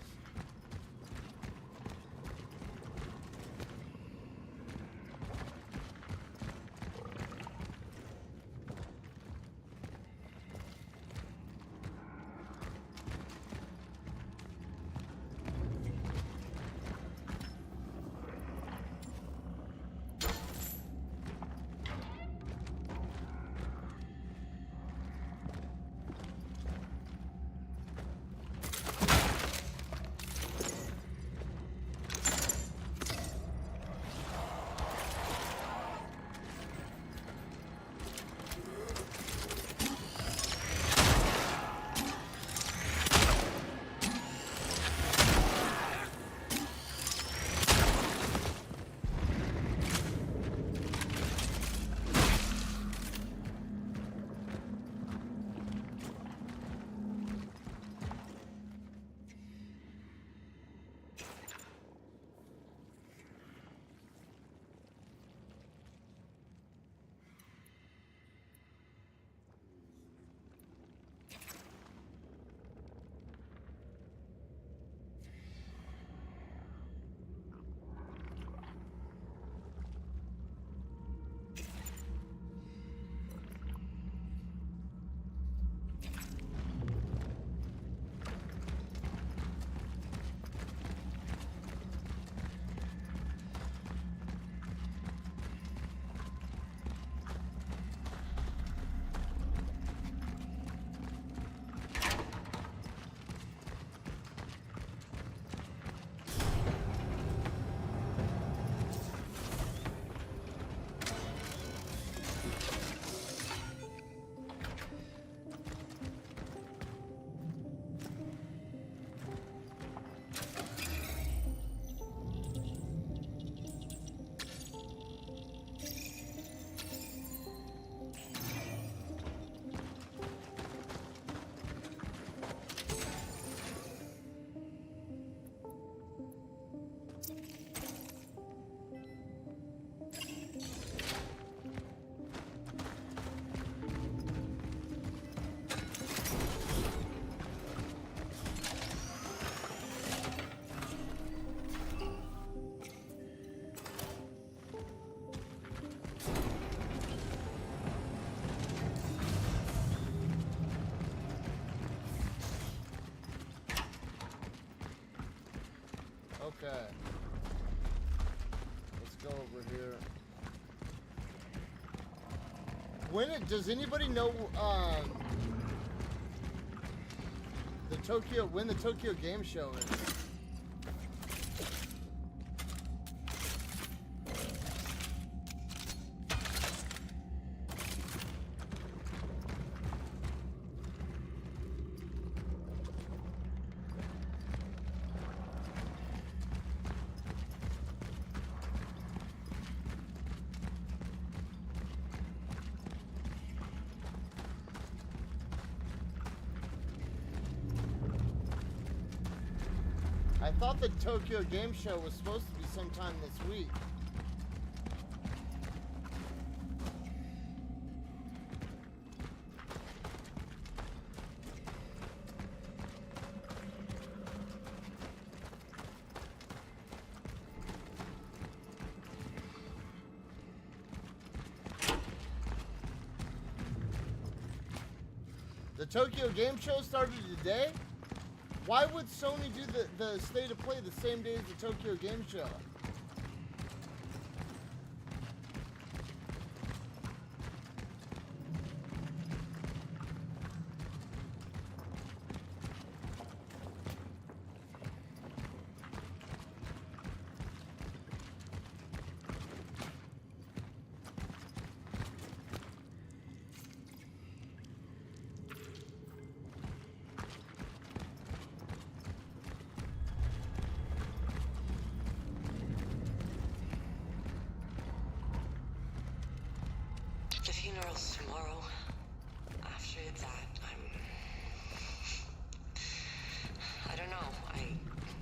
Does anybody know when the Tokyo Game Show is? I thought the Tokyo Game Show was supposed to be sometime this week. The Tokyo Game Show started today? Why would Sony do the State of Play the same day as the Tokyo Game Show? The funeral's tomorrow. After that, I don't know. I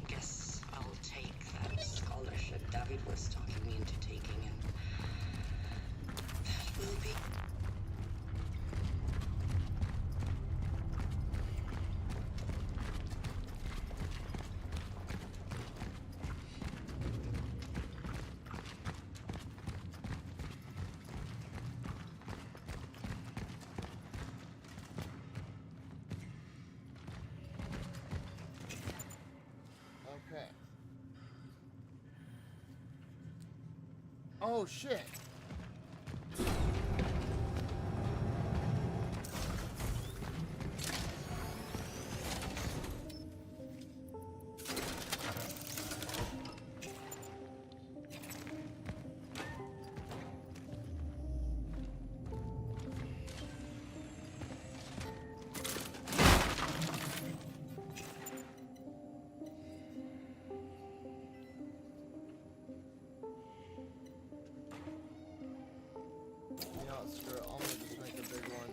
guess I'll take that scholarship David was talking me into taking, and that will be... Okay. Oh shit. You know what, screw it. I'm gonna just make a big one.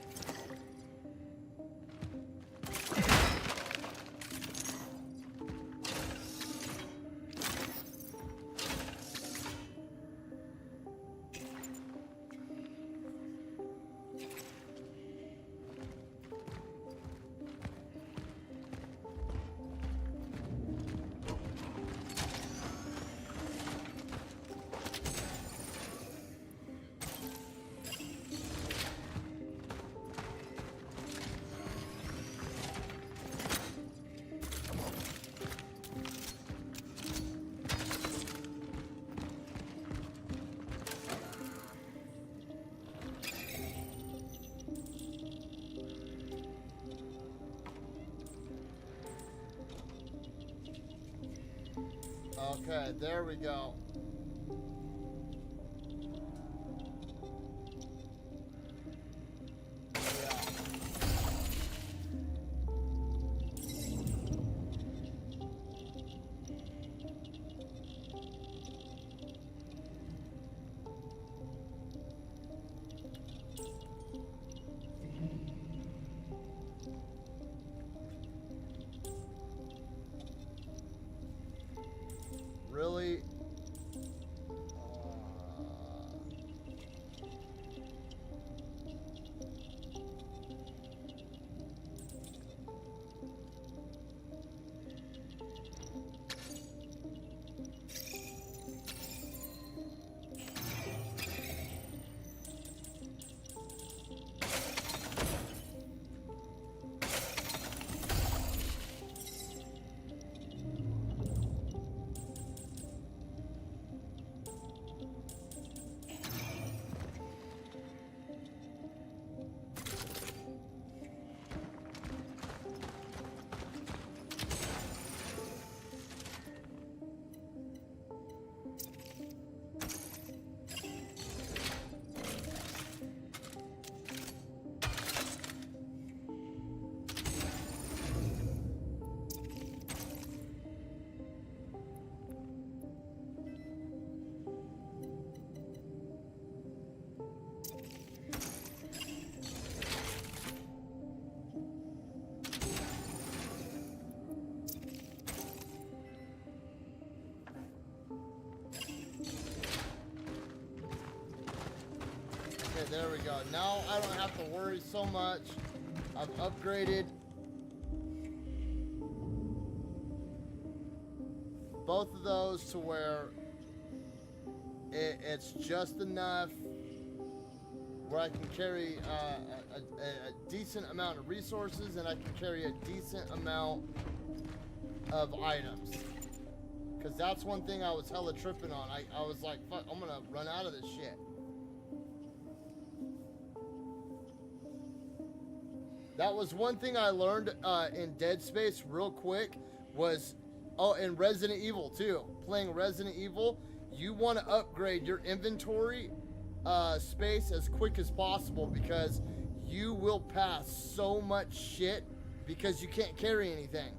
Okay, there we go. Yeah. Really? there we go. Now I don't have to worry so much. I've upgraded both of those to where it's just enough where I can carry a decent amount of resources and I can carry a decent amount of items. Because that's one thing I was hella tripping on. I was like, fuck, I'm gonna run out of this shit. That was one thing I learned in Dead Space real quick was, oh, and Resident Evil too. Playing Resident Evil, you want to upgrade your inventory space as quick as possible because you will pass so much shit because you can't carry anything.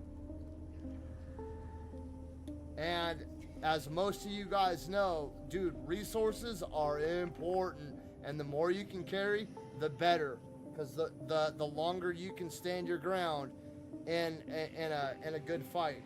And as most of you guys know, dude, resources are important, and the more you can carry, the better. Because the longer you can stand your ground in a good fight.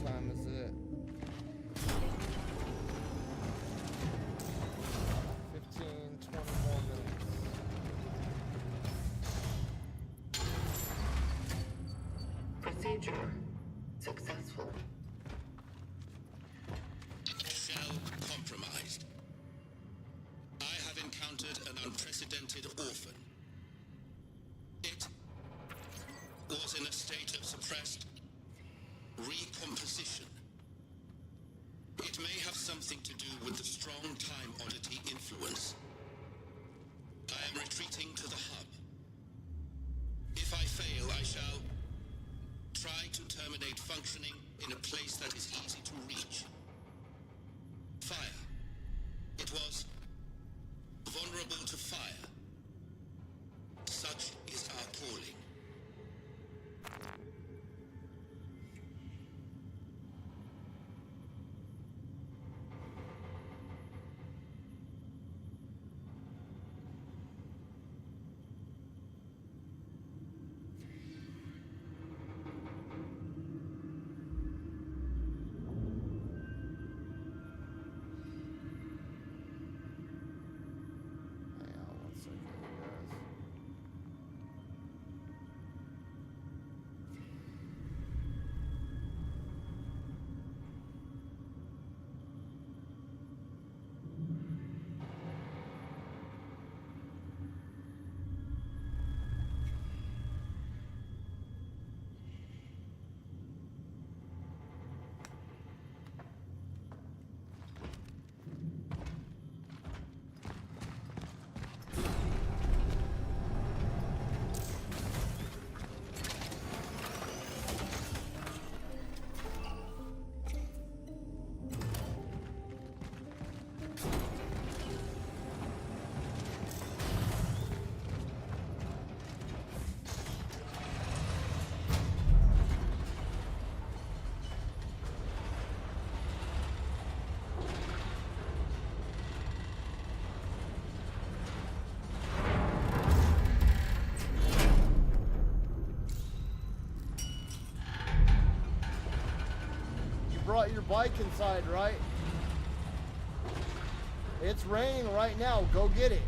Time is it? 15, 20 more minutes. Procedure successful. Shell compromised. I have encountered an unprecedented orphan. It was in a state of suppressed recomposition. It may have something to do with the strong time oddity influence. I am retreating to the hub. If I fail, I shall try to terminate functioning in a place that is easy to reach. Fire. It was vulnerable to fire. Such is our calling. Brought your bike inside, right? It's raining right now. Go get it.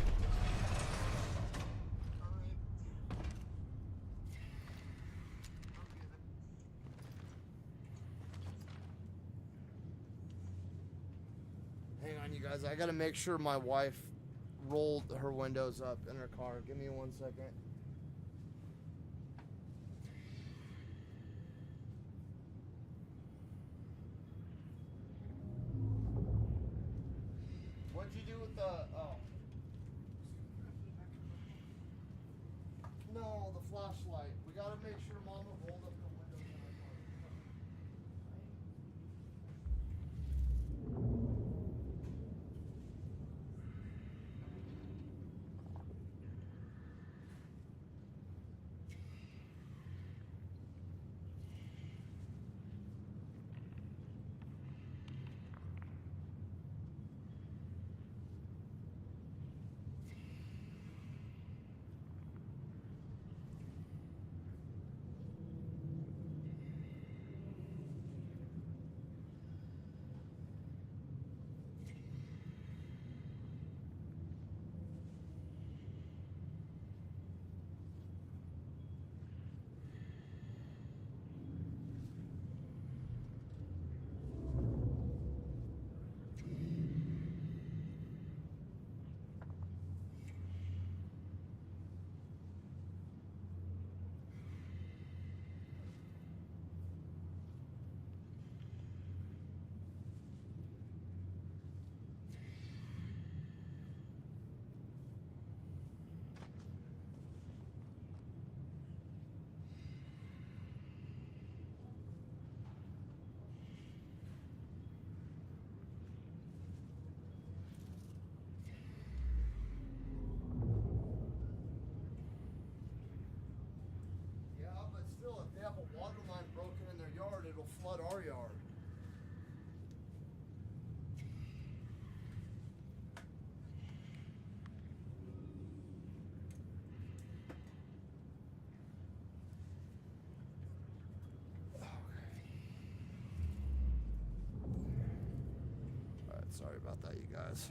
Hang on, you guys. I gotta make sure my wife rolled her windows up in her car. Give me 1 second. What'd you do with the, oh. No, the flashlight. We gotta make sure Mama rolled up the windows in her car. flood our yard. Alright, sorry about that, you guys.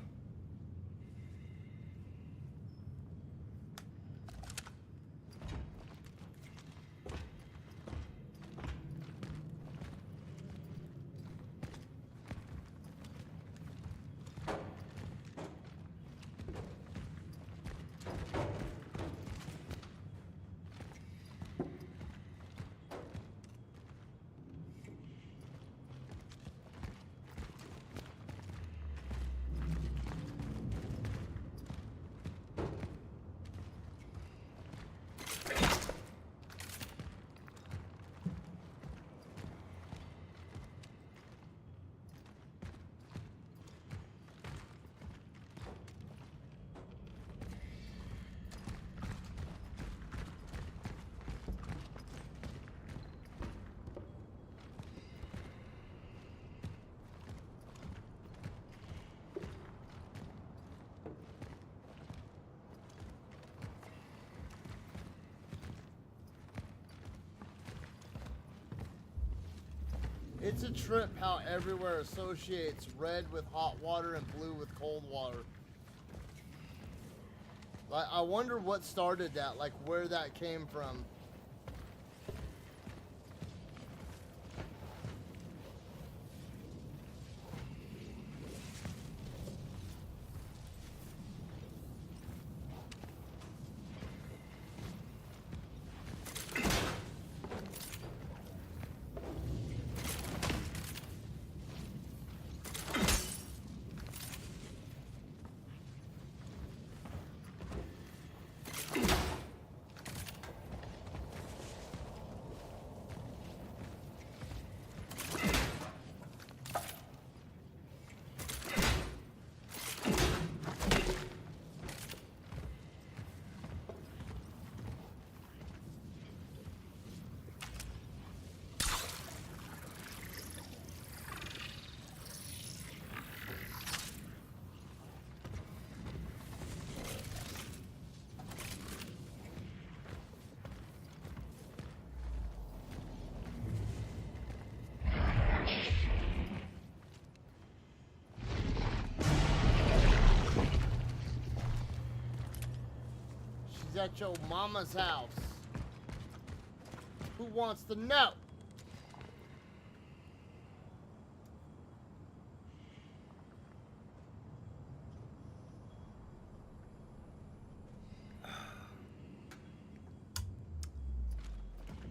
It's a trip how everywhere associates red with hot water and blue with cold water. Like, I wonder what started that, like where that came from. She's at your mama's house. Who wants to know?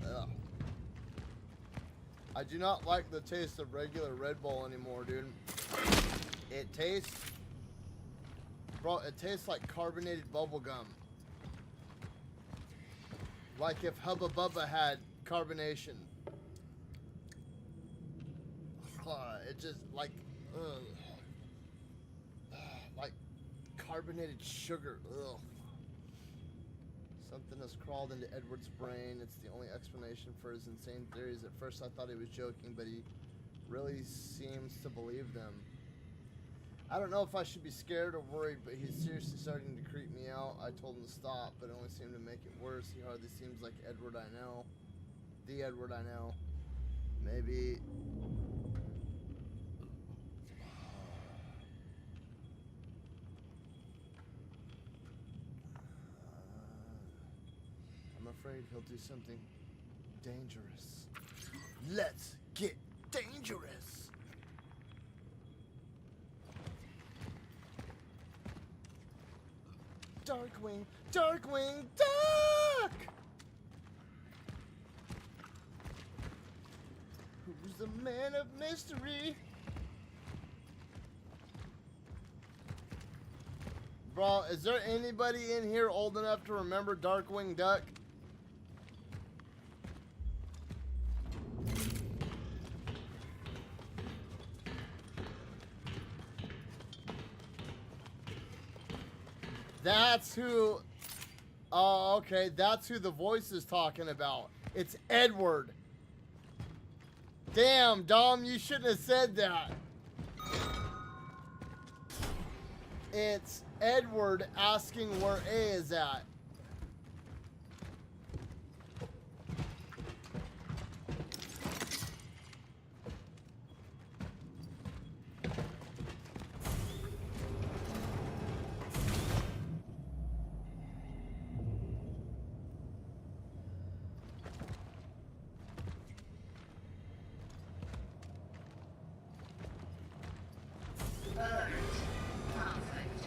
Ugh. I do not like the taste of regular Red Bull anymore, dude. It tastes... Bro, it tastes like carbonated bubble gum. Like if Hubba Bubba had carbonation. It just like like carbonated sugar. Ugh. Something has crawled into Edward's brain. It's the only explanation for his insane theories. At first I thought he was joking, but he really seems to believe them. I don't know if I should be scared or worried, but he's seriously starting to creep me out. I told him to stop, but it only seemed to make it worse. He hardly seems like Edward I know. The Edward I know. Maybe... I'm afraid he'll do something dangerous. Let's get dangerous! Darkwing, Darkwing, Duck! Who's the man of mystery? Bro, is there anybody in here old enough to remember Darkwing Duck? That's who... Oh, okay. That's who the voice is talking about. It's Edward. Damn, Dom, you shouldn't have said that. It's Edward asking where A is at. Alert. Conflict.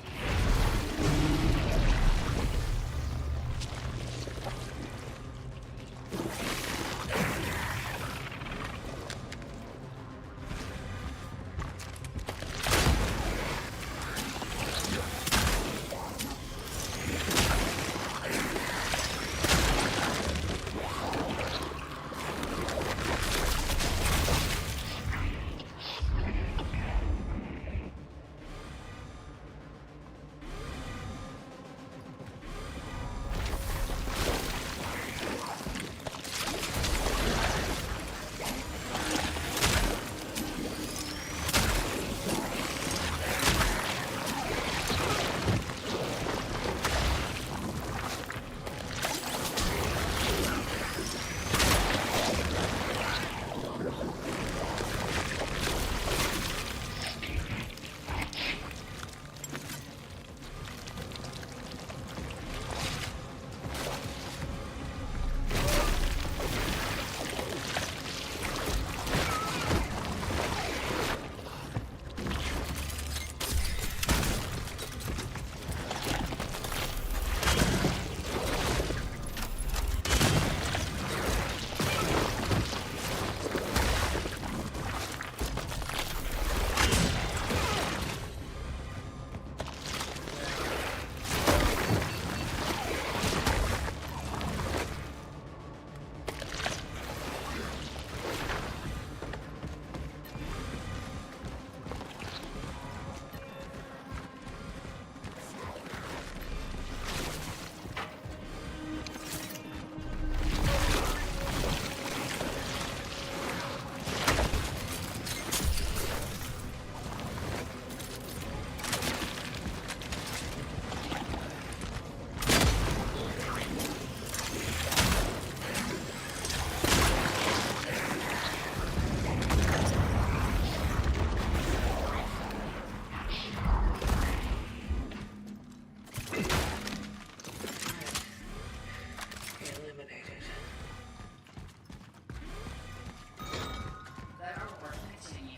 Eliminated. Better work continue.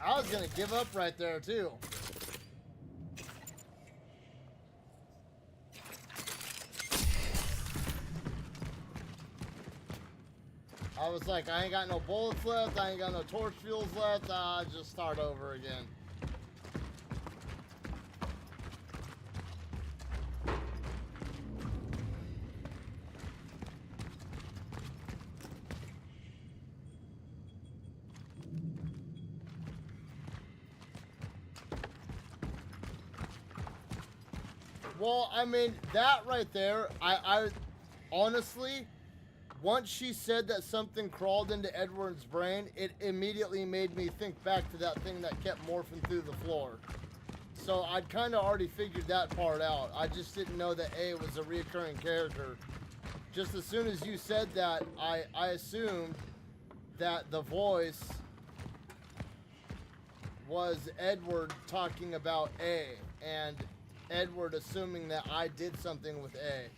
I was gonna give up right there too. I was like, I ain't got no bullets left, I ain't got no torch fuels left, I just start over again. Well, I mean, that right there, I honestly, once she said that something crawled into Edward's brain, it immediately made me think back to that thing that kept morphing through the floor. So I'd kind of already figured that part out. I just didn't know that A was a reoccurring character. Just as soon as you said that, I assumed that the voice was Edward talking about A, and Edward assuming that I did something with A.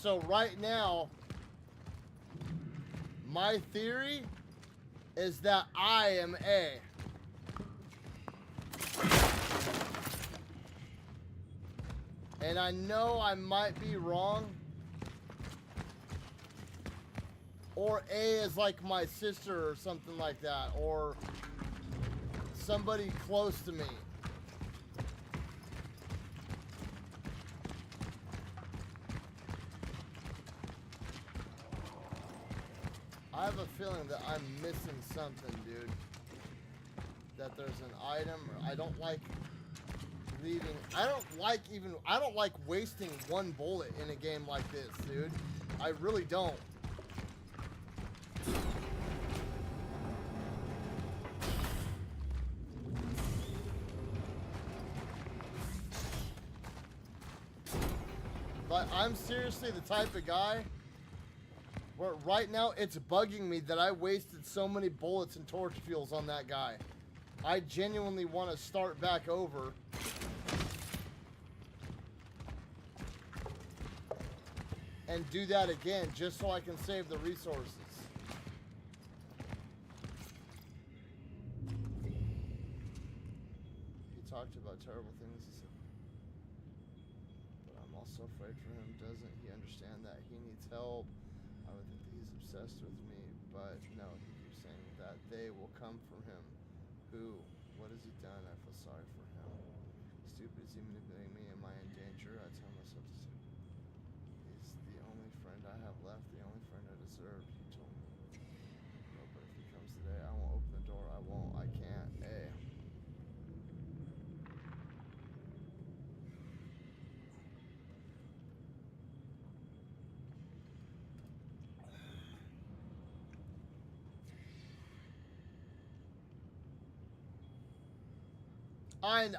So right now, my theory is that I am A. And I know I might be wrong. Or A is like my sister or something like that. Or somebody close to me. I have a feeling that I'm missing something, dude. That there's an item, or I don't like leaving. I don't like wasting one bullet in a game like this, dude. I really don't. But I'm seriously the type of guy where right now it's bugging me that I wasted so many bullets and torch fuels on that guy. I genuinely want to start back over. And do that again just so I can save the resources. He talked about terrible things, but I'm also afraid for him. Doesn't he understand that he needs help? I would think that he's obsessed with me, but no, he keeps saying that they will come from him. Who? What has he done? I feel sorry for him. Stupid, is he manipulating me? Am I in danger? I tell myself to say, he's the only friend I have left, the only friend I deserve. He told me. No, but if he comes today, I won't open the door. I won't. I can't. Hey.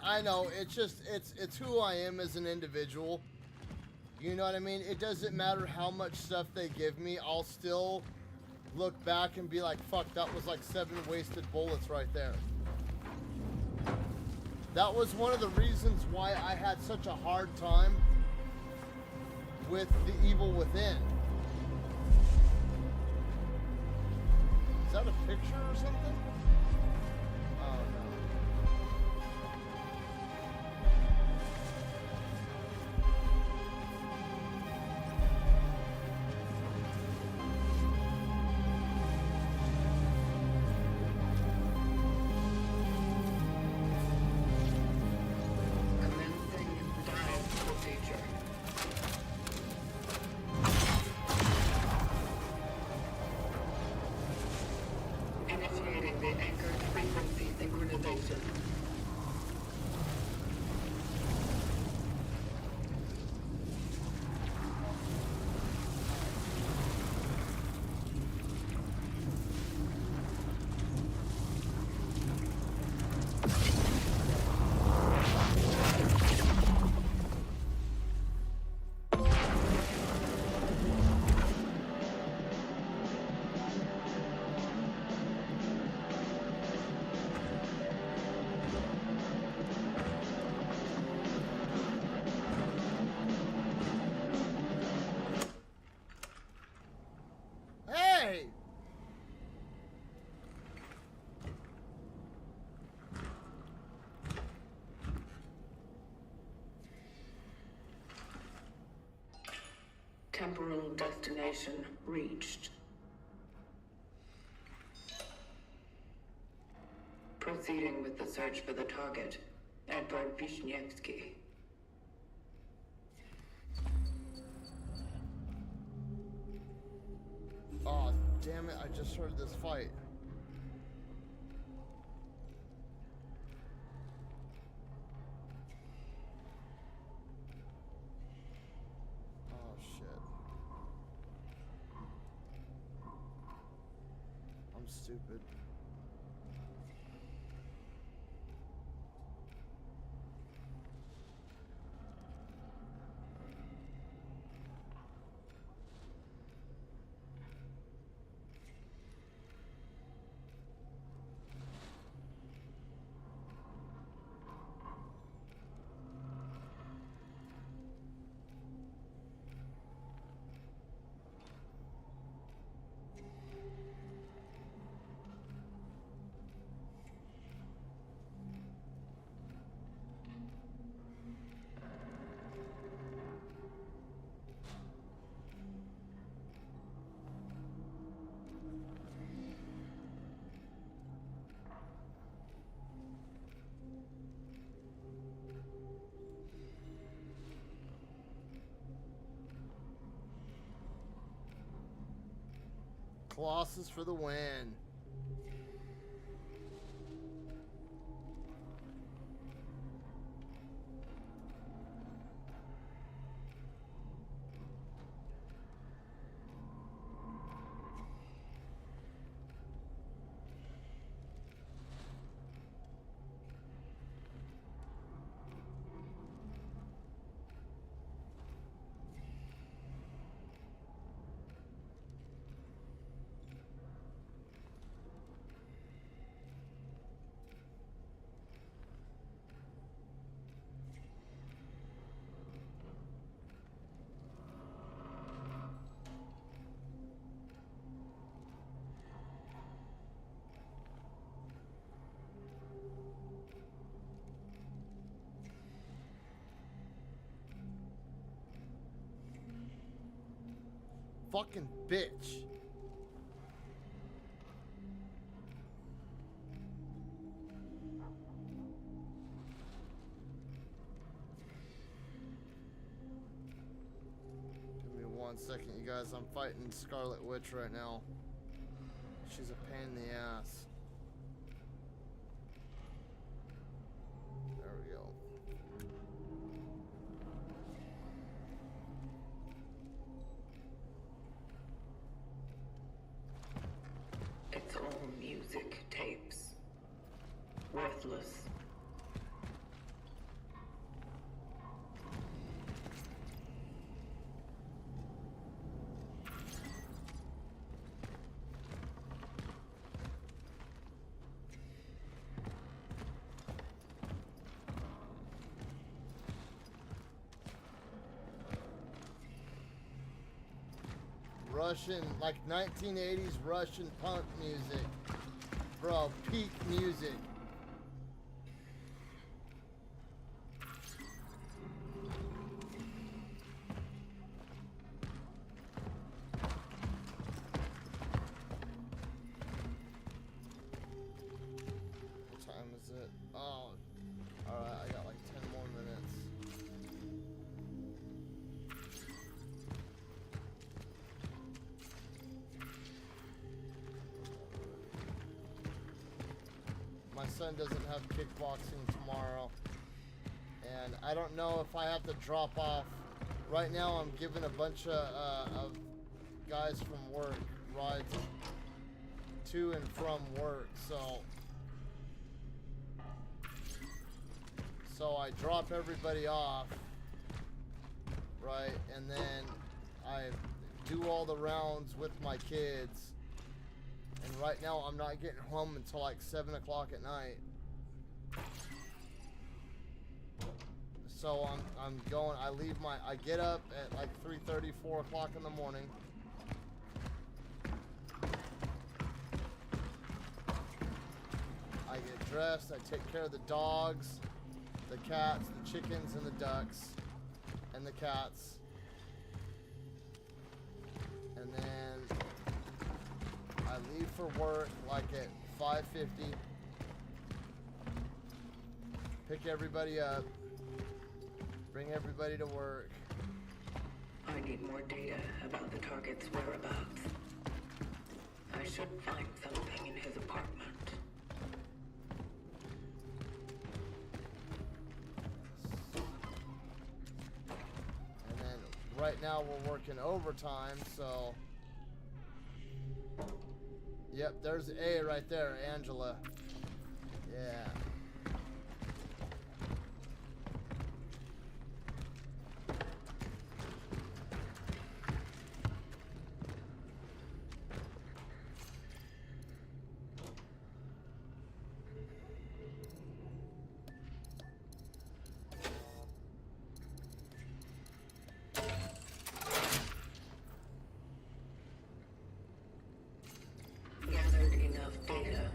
I know, it's who I am as an individual. You know what I mean? It doesn't matter how much stuff they give me, I'll still look back and be like, fuck, that was like 7 wasted bullets right there. That was one of the reasons why I had such a hard time with The Evil Within. Is that a picture or something? Oh no. Commencing dive procedure. Initiating the anchored frequency synchronization. Hey! Temporal destination reached. Proceeding with the search for the target, Edward Wisniewski. Oh, damn it, I just heard this fight. Oh, shit. I'm stupid. Colossus for the win. Fucking bitch. Give me 1 second, you guys. I'm fighting Scarlet Witch right now. She's a pain in the ass. There we go. It's all music tapes. Worthless. Russian, like 1980s Russian punk music. Bro, peak music. What time is it? Oh, alright, I got like 10 more minutes. My son doesn't have kickboxing tomorrow, and I don't know if I have to drop off. Right now I'm giving a bunch of guys from work rides to and from work, so I drop everybody off, right, and then I do all the rounds with my kids. And right now, I'm not getting home until like 7 o'clock at night. So I'm going. I get up at like 3:30, 4 o'clock in the morning. I get dressed. I take care of the dogs, the cats, the chickens, and the ducks, and the cats. And then I leave for work like at 5:50. Pick everybody up. Bring everybody to work. I need more data about the target's whereabouts. I should find something in his apartment. And then right now we're working overtime, so... Yep, there's A right there, Angela. Yeah. Gathered enough data.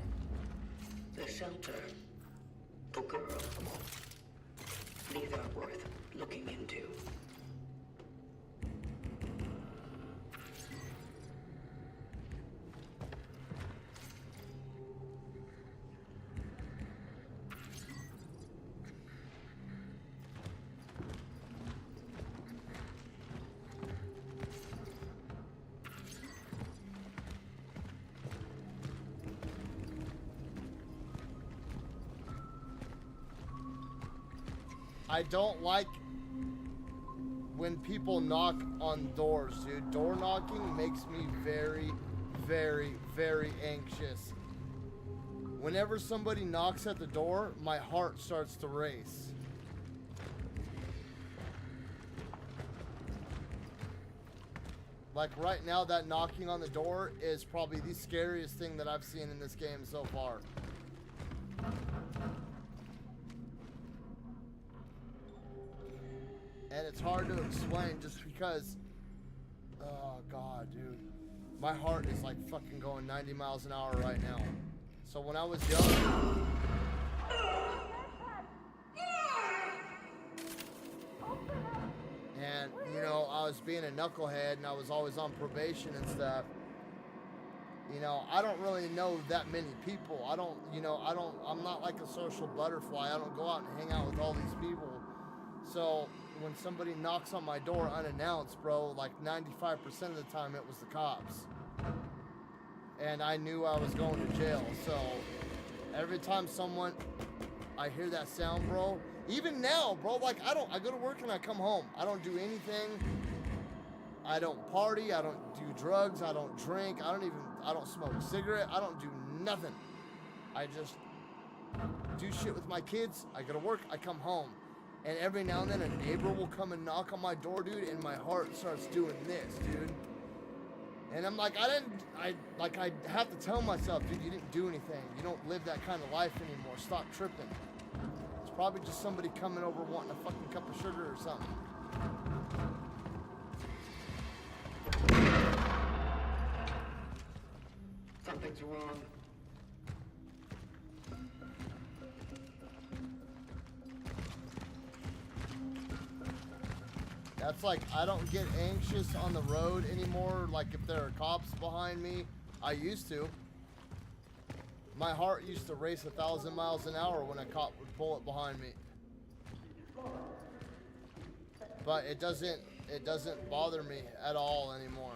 The shelter. The girl. These are worth looking into. I don't like when people knock on doors, dude. Door knocking makes me very, very, very anxious. Whenever somebody knocks at the door, my heart starts to race. Like right now, that knocking on the door is probably the scariest thing that I've seen in this game so far. And it's hard to explain just because, oh God, dude. My heart is like fucking going 90 miles an hour right now. So when I was young, and you know, I was being a knucklehead and I was always on probation and stuff. You know, I don't really know that many people. I'm not like a social butterfly. I don't go out and hang out with all these people. So when somebody knocks on my door unannounced, bro, like 95% of the time it was the cops. And I knew I was going to jail. So every time I hear that sound, bro, even now, bro, like I go to work and I come home. I don't do anything. I don't party. I don't do drugs. I don't drink. I don't smoke a cigarette. I don't do nothing. I just do shit with my kids. I go to work. I come home. And every now and then a neighbor will come and knock on my door, dude, and my heart starts doing this, dude. And I'm like, I have to tell myself, dude, you didn't do anything. You don't live that kind of life anymore. Stop tripping. It's probably just somebody coming over wanting a fucking cup of sugar or something. Something's wrong. That's like, I don't get anxious on the road anymore. Like if there are cops behind me, I used to. My heart used to race 1,000 miles an hour when a cop would pull it behind me. But it doesn't bother me at all anymore.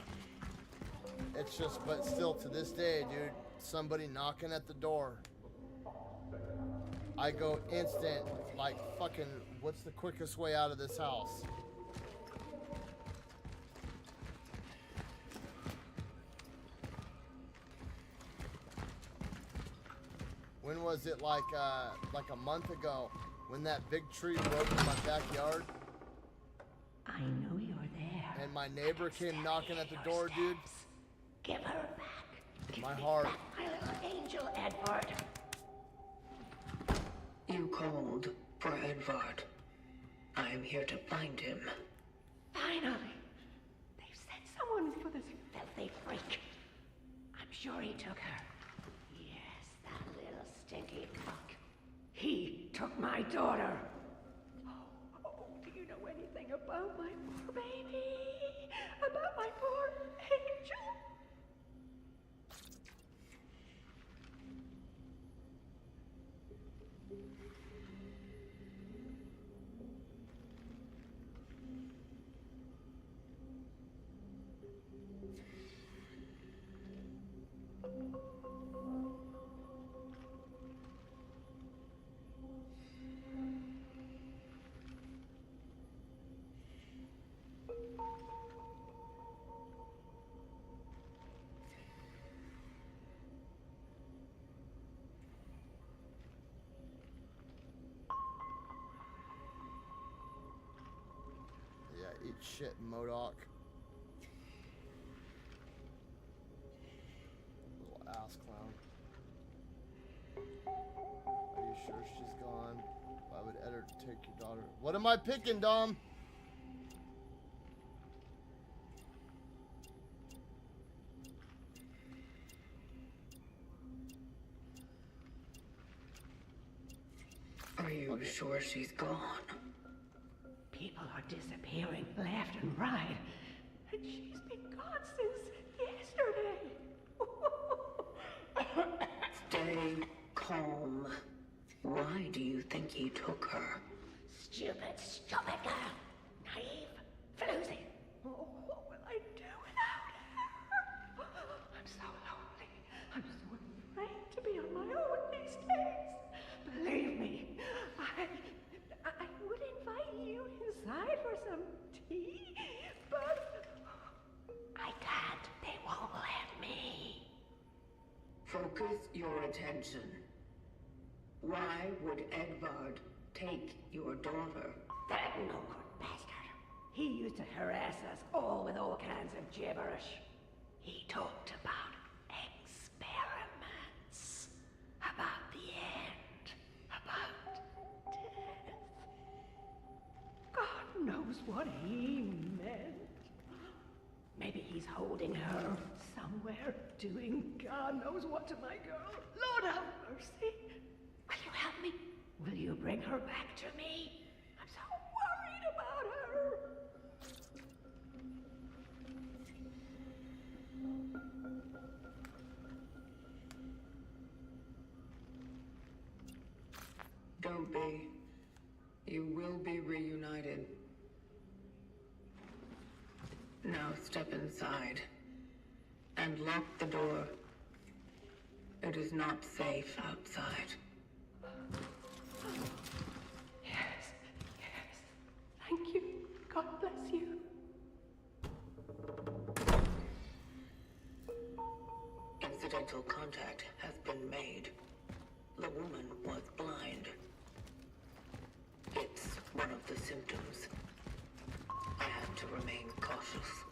It's just, but still to this day, dude, somebody knocking at the door, I go instant, like fucking, what's the quickest way out of this house? When was it, like a month ago, when that big tree broke in my backyard? I know you're there. And my neighbor came knocking at the door, dude. Give her back. Give My me heart. back my little angel, Edward. You called for Edvard. I am here to find him. Finally. They've sent someone for this filthy freak. I'm sure he took her. Yes, that little stinky fuck. He took my daughter. Oh, do you know anything about my poor baby? About my poor angel? Yeah, eat shit, MODOK. Little ass clown. Are you sure she's gone? Why would Edward take your daughter? What am I picking, Dom? Are you sure she's gone? People are disappearing left and right. And she's been gone since yesterday. Stay calm. Why do you think he took her? Stupid girl. Naive. Floozy. Oh, what will I do without her? I'm so lonely. I'm so afraid to be on my own these days. Believe me, I would invite Focus your attention. Why would Edvard take your daughter? That no good bastard. He used to harass us all with all kinds of gibberish. He talked about experiments, about the end, about death. God knows what he meant. Maybe he's holding her somewhere, doing God knows what to my girl. Lord have mercy. Will you help me? Will you bring her back to me? I'm so worried about her. Don't be. You will be reunited. Now step inside and lock the door. It is not safe outside. Yes, yes. Thank you. God bless you. Incidental contact has been made. The woman was blind. It's one of the symptoms. I had to remain cautious.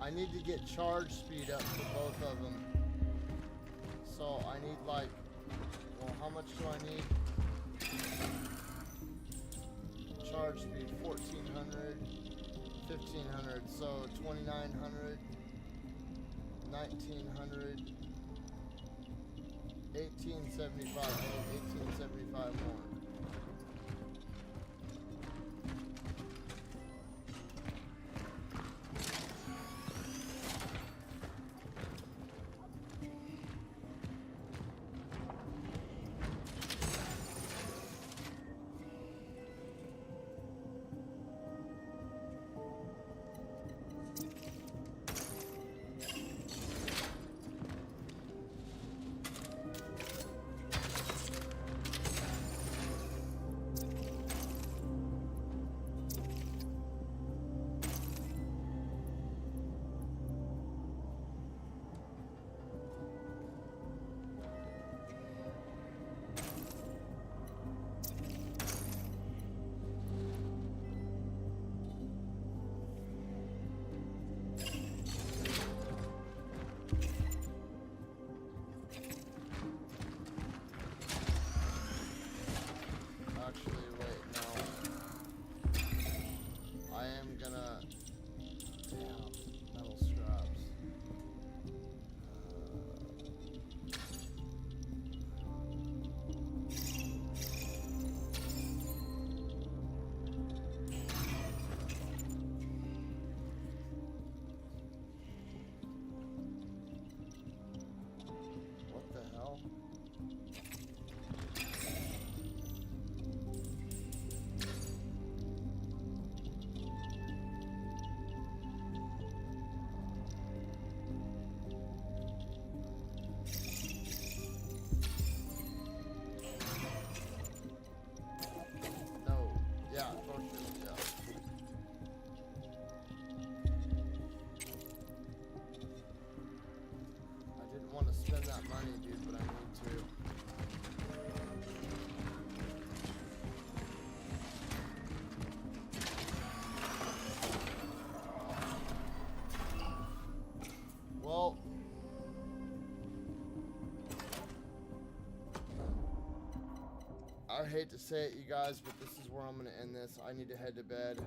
I need to get charge speed up for both of them. So I need like, well, how much do I need? Charge speed 1400, 1500, so 2900, 1900, 1875. I need 1875 more. I hate to say it, you guys, but this is where I'm going to end this. I need to head to bed.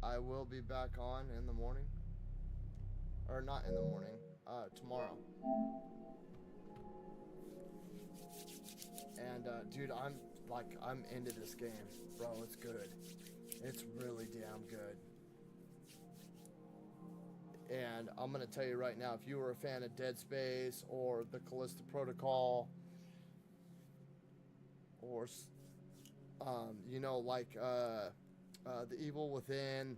I will be back on in the morning. Or not in the morning. Tomorrow. And, dude, I'm into this game. Bro, it's good. It's really damn good. And I'm going to tell you right now, if you were a fan of Dead Space or the Callisto Protocol or, you know, like The Evil Within,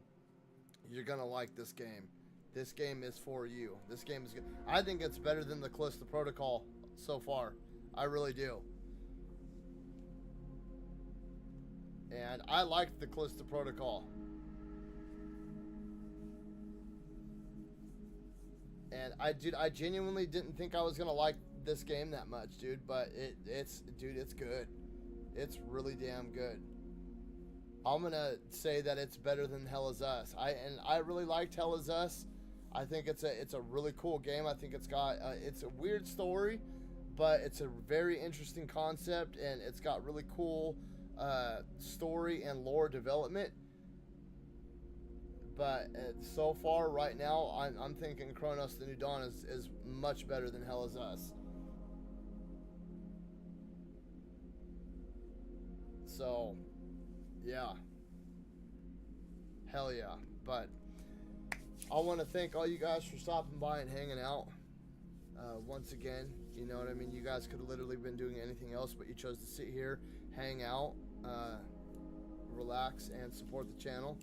you're going to like this game. This game is for you. This game is good. I think it's better than the Callisto Protocol so far. I really do. And I liked the Callisto Protocol. And I genuinely didn't think I was gonna like this game that much, dude. But it's good. It's really damn good. I'm gonna say that it's better than Hell Is Us. I really liked Hell Is Us. I think it's a really cool game. I think it's got it's a weird story, but it's a very interesting concept, and it's got really cool story and lore development. But so far, right now, I'm thinking Cronos: The New Dawn is much better than Hell Is Us. So, yeah. Hell yeah. But I want to thank all you guys for stopping by and hanging out. Once again, you know what I mean? You guys could have literally been doing anything else, but you chose to sit here, hang out, relax, and support the channel.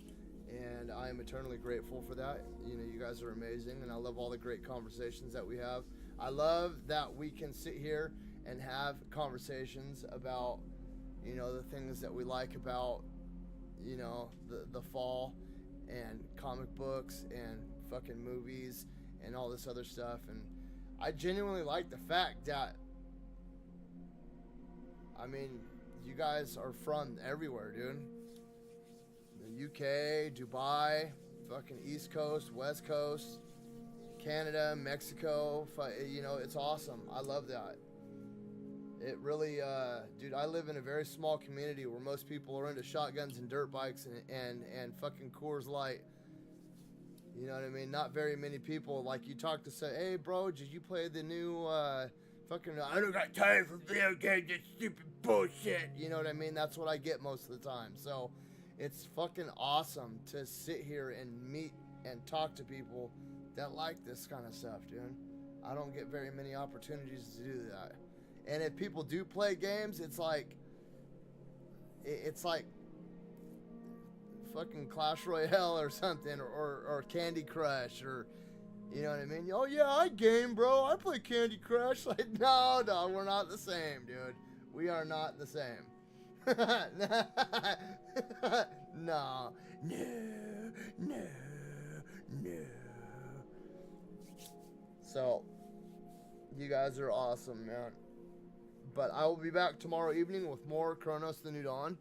And I am eternally grateful for that. You know, you guys are amazing, and I love all the great conversations that we have. I love that we can sit here and have conversations about, you know, the things that we like about, you know, the fall and comic books and fucking movies and all this other stuff. And I genuinely like the fact that I mean, you guys are from everywhere, dude. The UK, Dubai, fucking East Coast, West Coast, Canada, Mexico. You know, it's awesome. I love that. It really, dude, I live in a very small community where most people are into shotguns and dirt bikes and fucking Coors Light. You know what I mean? Not very many people, like, you talk to say, hey, bro, did you play the new, fucking, I don't got time for video games, this stupid bullshit. You know what I mean? That's what I get most of the time. So, it's fucking awesome to sit here and meet and talk to people that like this kind of stuff, dude. I don't get very many opportunities to do that. And if people do play games, it's like fucking Clash Royale or something, or Candy Crush, or, you know what I mean? Oh yeah, I game, bro. I play Candy Crush. Like, no, we're not the same, dude. We are not the same. No. So, you guys are awesome, man. But I will be back tomorrow evening with more Cronos the New Dawn.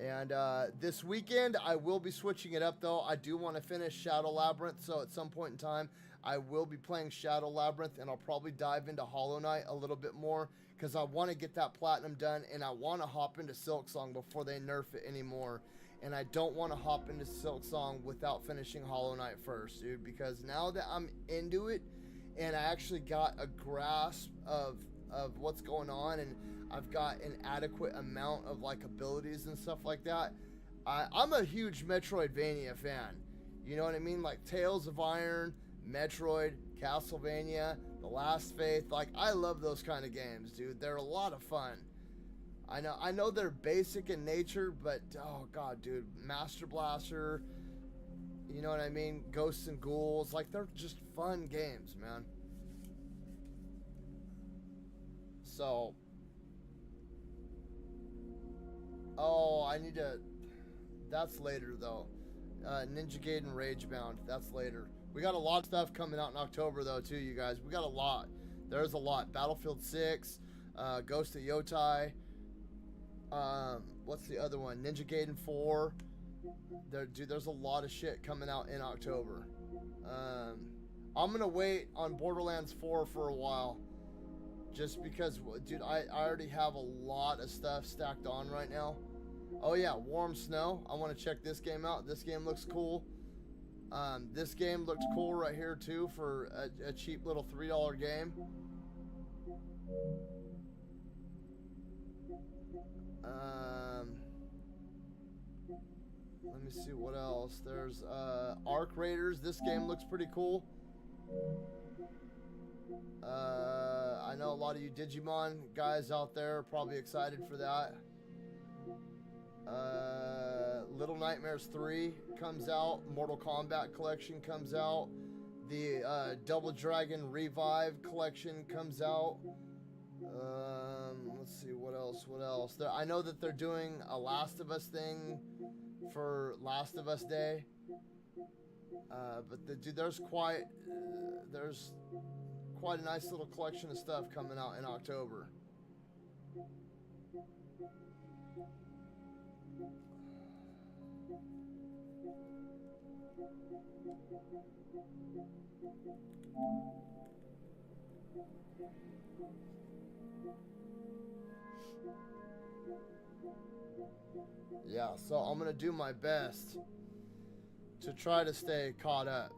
And this weekend, I will be switching it up, though. I do want to finish Shadow Labyrinth, so at some point in time, I will be playing Shadow Labyrinth, and I'll probably dive into Hollow Knight a little bit more, because I want to get that platinum done, and I want to hop into Silksong before they nerf it anymore. And I don't want to hop into Silksong without finishing Hollow Knight first, dude, because now that I'm into it, and I actually got a grasp of what's going on, and I've got an adequate amount of, like, abilities and stuff like that, I'm a huge Metroidvania fan. You know what I mean? Like Tales of Iron, Metroid, Castlevania, The Last Faith. Like, I love those kind of games, dude. They're a lot of fun. I know they're basic in nature, but oh god, dude, Master Blaster, you know what I mean? Ghosts and Ghouls, like, they're just fun games, man. So, oh, I need to, that's later though. Ninja Gaiden Ragebound, that's later. We got a lot of stuff coming out in October though too, you guys. We got a lot. There's a lot. Battlefield 6, Ghost of Yotai. What's the other one? Ninja Gaiden 4. Dude, there's a lot of shit coming out in October. I'm gonna wait on Borderlands 4 for a while, just because, dude, I already have a lot of stuff stacked on right now. Oh yeah, Warm Snow. I want to check this game out. This game looks cool. This game looks cool right here too for a cheap little $3 game. Let me see what else. There's Arc Raiders. This game looks pretty cool. I know a lot of you Digimon guys out there are probably excited for that. Little Nightmares 3 comes out. Mortal Kombat collection comes out. The Double Dragon Revive collection comes out. Let's see, what else? I know that they're doing a Last of Us thing for Last of Us Day. But dude, there's quite a nice little collection of stuff coming out in October. Yeah, so I'm gonna do my best to try to stay caught up.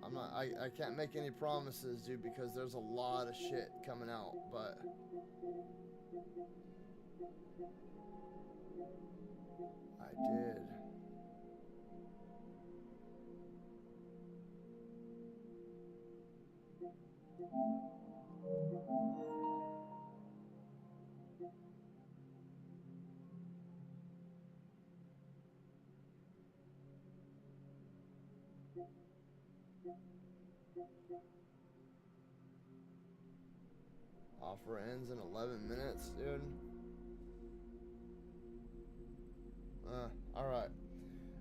I can't make any promises, dude, because there's a lot of shit coming out, but I did. Offer ends in 11 minutes, dude. Alright.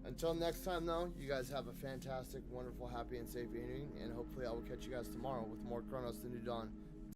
Until next time, though, you guys have a fantastic, wonderful, happy, and safe evening, and hopefully I will catch you guys tomorrow with more Cronos the New Dawn.